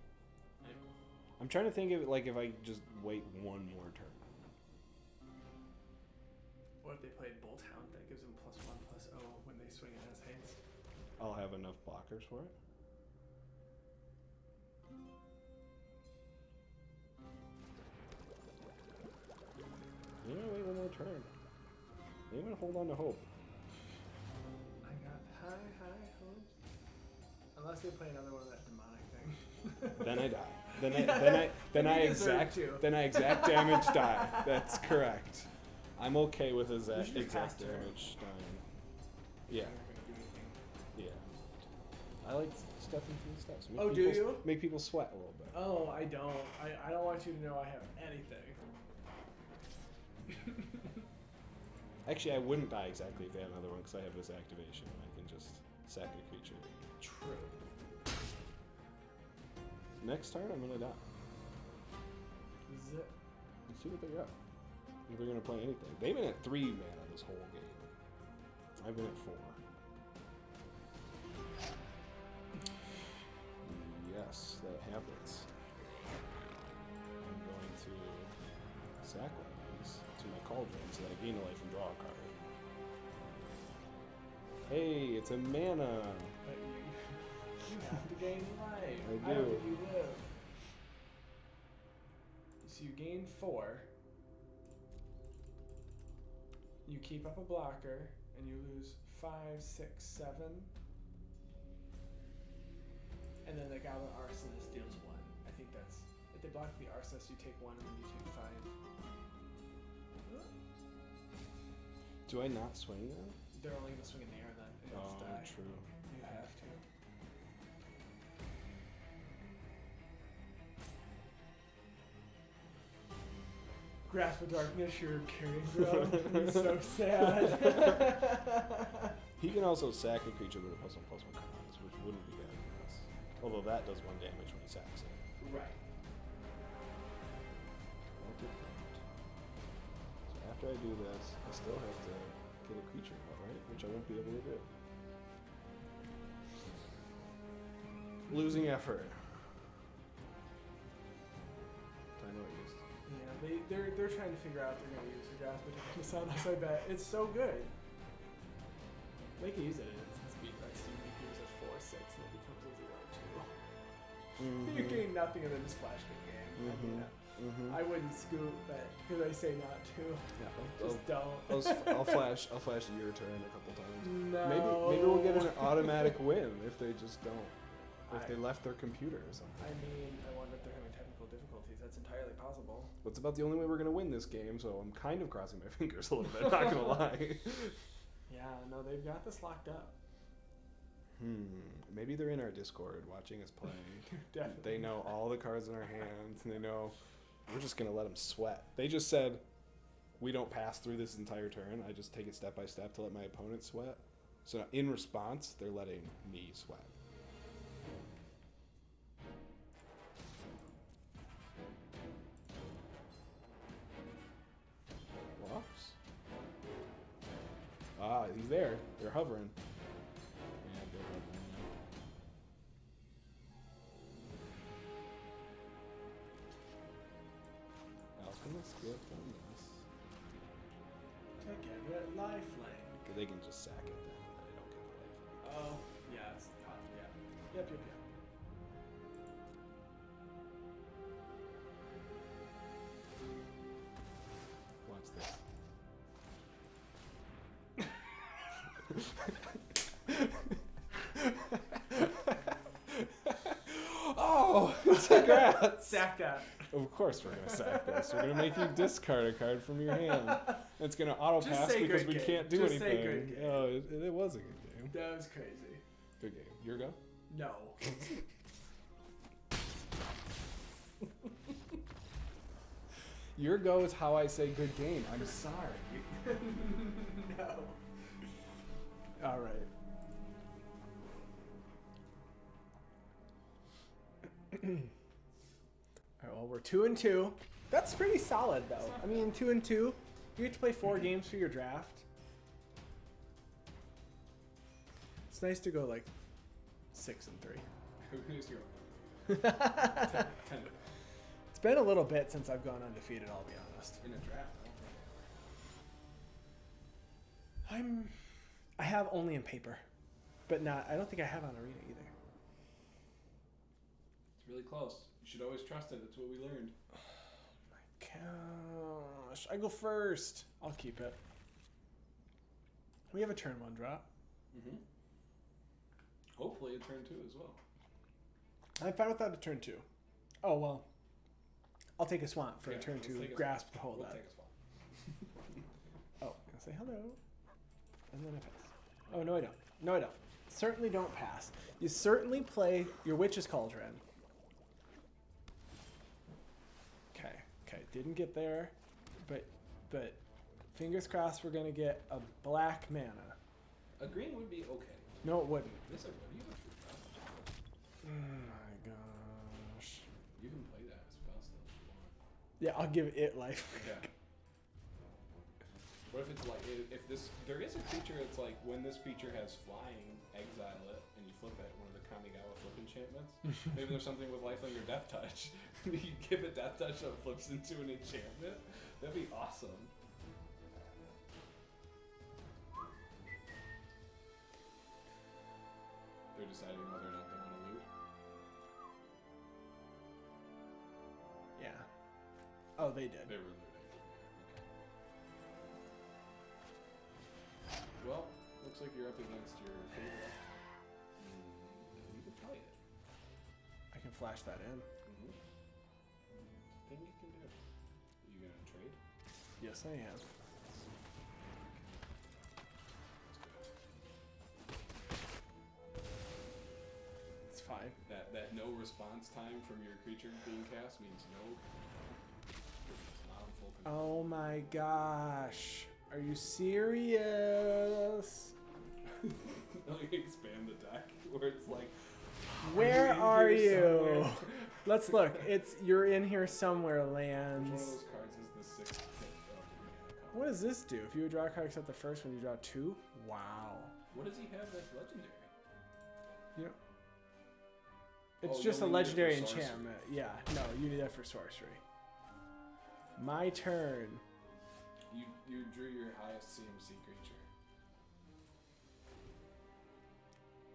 I'm trying to think of it like if I just wait one more turn. What if they played Bolt Hound? That gives them +1/+0 when they swing it as haste. I'll have enough blockers for it. I'm gonna wait one more turn. I'm gonna hold on to hope. I got high hopes. Unless they play another one of that demonic thing. Then I die. Then you deserve to. Then I exact damage die. That's correct. I'm okay with exact You should pass turn. damage dying. Yeah, You're not gonna do anything. yeah. I like stepping through the steps. Oh, do you? Make people sweat a little bit. Oh, I don't. I don't want you to know I have anything. Actually, I wouldn't die exactly if they had another one because I have this activation. I can just sack a creature. True. Next turn, I'm gonna die. Zip. Let's see what they got. If they're gonna play anything. They've been at 3 mana this whole game. I've been at 4. Yes, that happens. I'm going to sack one of these to my Cauldron so that I gain a life and draw a card. Hey, it's a mana! But you have to gain life. I How do. do you live? So you gain 4. You keep up a blocker, and you lose 5, 6, 7. And then the Goblin Arsonist deals 1. I think that's... If they block the Arsonist, you take 1, and then you take 5. Do I not swing then? They're only going to swing in the air then. And Oh, just die. true. You have to. Grasp of Darkness, you're carrying ground. It's so sad. He can also sack a creature with a +1/+1 commons, which wouldn't be bad for us. Although that does 1 damage when he sacks it. Right. Not good point. So after I do this, I still have to get a creature out, right? Which I won't be able to do. Losing effort. I know it used. Yeah, they're trying to figure out if they're going to use the Grasp of Darkness on us, I bet. It's so good. They can use it in instant speed, right? So you can use a 4/6 and it becomes a 0/2. You gain nothing and then just flash the game. I mean, I wouldn't scoop, but because I say not to. Yeah, Just don't. I'll flash your turn a couple times. No. Maybe we'll get an automatic win if they just don't. If they left their computer or something. I mean, I wonder if they're having technical difficulties. That's entirely possible. That's about the only way we're gonna win this game, so I'm kind of crossing my fingers a little bit. Not gonna lie. Yeah, no, they've got this locked up. Maybe they're in our Discord watching us play. Definitely. They know all the cards in our hands, and they know we're just gonna let them sweat. They just said we don't pass through this entire turn. I just take it step by step to let my opponent sweat. So in response, they're letting me sweat. Bluffs. Ah, he's there. They're hovering. Yeah, they're hovering. Alchemist gift on this. To give it lifelink. They can just sack it then, and I don't get the life. Oh, yeah, it's hot. Yeah. Yep. Watch this. Oh, congrats! Sack that. Of course we're gonna sack this. We're gonna make you discard a card from your hand. It's gonna auto Just pass say because good we game. can't do Just say anything. good game. Oh, it was a good game. That was crazy. Good game. Your go. No. Your go is how I say good game. I'm sorry. No. All right. All right. Well, we're 2-2. That's pretty solid, though. I mean, 2-2. You get to play 4 games for your draft. It's nice to go like 6-3. Who needs to go? 10. It's been a little bit since I've gone undefeated. I'll be honest. In a draft. I have only in paper, but not. I don't think I have on Arena either. It's really close. You should always trust it. That's what we learned. Gosh, I go first. I'll keep it. We have a turn 1 drop. Mm-hmm. Hopefully a turn 2 as well. I'm fine without a turn 2. Oh well. I'll take a swamp for a Yeah, turn let's 2. take a Grasp swamp. to hold We'll that. take a swap. Oh, I'll say hello. And then I pass. Oh, no, I don't. No, I don't. Certainly don't pass. You certainly play your Witch's Cauldron. Okay. Didn't get there. But fingers crossed we're going to get a black mana. A green would be okay. No, it wouldn't. Yes, it would. You have a draft. Oh, my gosh. You can play that as spell still if you want. Yeah, I'll give it life. Yeah. What if it's like there is a creature it's like when this creature has flying, exile it, and you flip it, one of the Kamigawa flip enchantments. Maybe there's something with lifelink or death touch. You give it death touch so it flips into an enchantment. That'd be awesome. They're deciding whether or not they want to loot. Yeah. Oh, they did. They were looting. Okay. Well, looks like you're up against your favorite. You could play it. I can flash that in. Mm-hmm. Thing you can do. You gonna trade? Yes, I am. It's fine. That no response time from your creature being cast means no. It's not in full control. Oh my gosh. Are you serious? Like expand the deck where it's like. Where are here you? somewhere? Let's look. You're in here somewhere, Which one of lands. those cards is the 6th hit? What does this do? If you draw a card except the first one, you draw 2? Wow. What does he have that's legendary? Yep. It's Oh, you just a only need it for legendary sorcery. enchantment. Yeah, no, you need that for sorcery. My turn. You drew your highest CMC creature.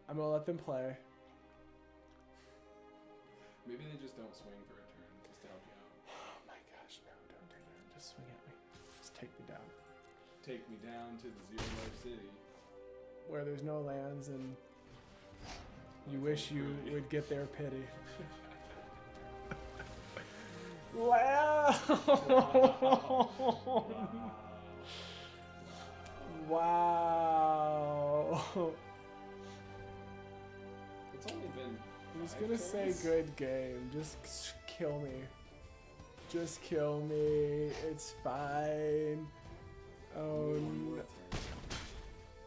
I'm gonna let them play. Maybe they just don't swing for a turn just to help you out. Oh my gosh, no, don't do that. Just swing at me. Just take me down. Take me down to the Zero Life City. Where there's no lands and you wish you would get their pity. Wow! Wow! It's only been. I'm just 5 gonna say turns. good game. Just kill me. Just kill me. It's fine. Oh One no. more turn.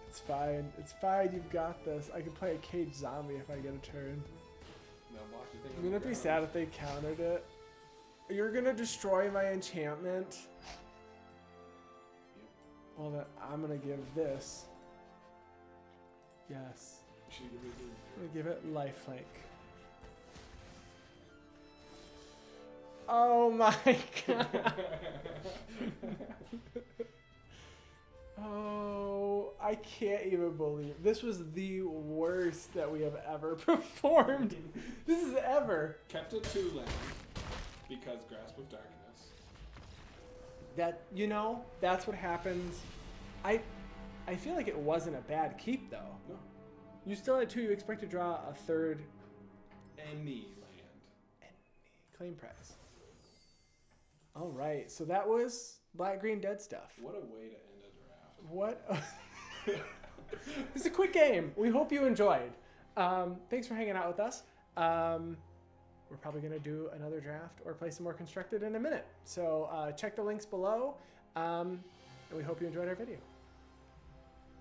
It's fine. It's fine. You've got this. I can play a cage zombie if I get a turn. Now block your thing on I'm gonna the be ground. sad if they countered it. You're gonna destroy my enchantment. Yep. Well, then I'm gonna give this. Yes. You should give it a I'm gonna give it lifelink. Oh my god. Oh, I can't even believe this was the worst that we have ever performed. This is ever. Kept it 2 land because Grasp of Darkness. That, you know, that's what happens. I feel like it wasn't a bad keep though. No. You still had 2. You expect to draw a 3rd Any land. claim prize. All right, so that was Black Green Dead stuff. What a way to end a draft. What? This is a quick game. We hope you enjoyed. Thanks for hanging out with us. We're probably going to do another draft or play some more Constructed in a minute. So check the links below, and we hope you enjoyed our video.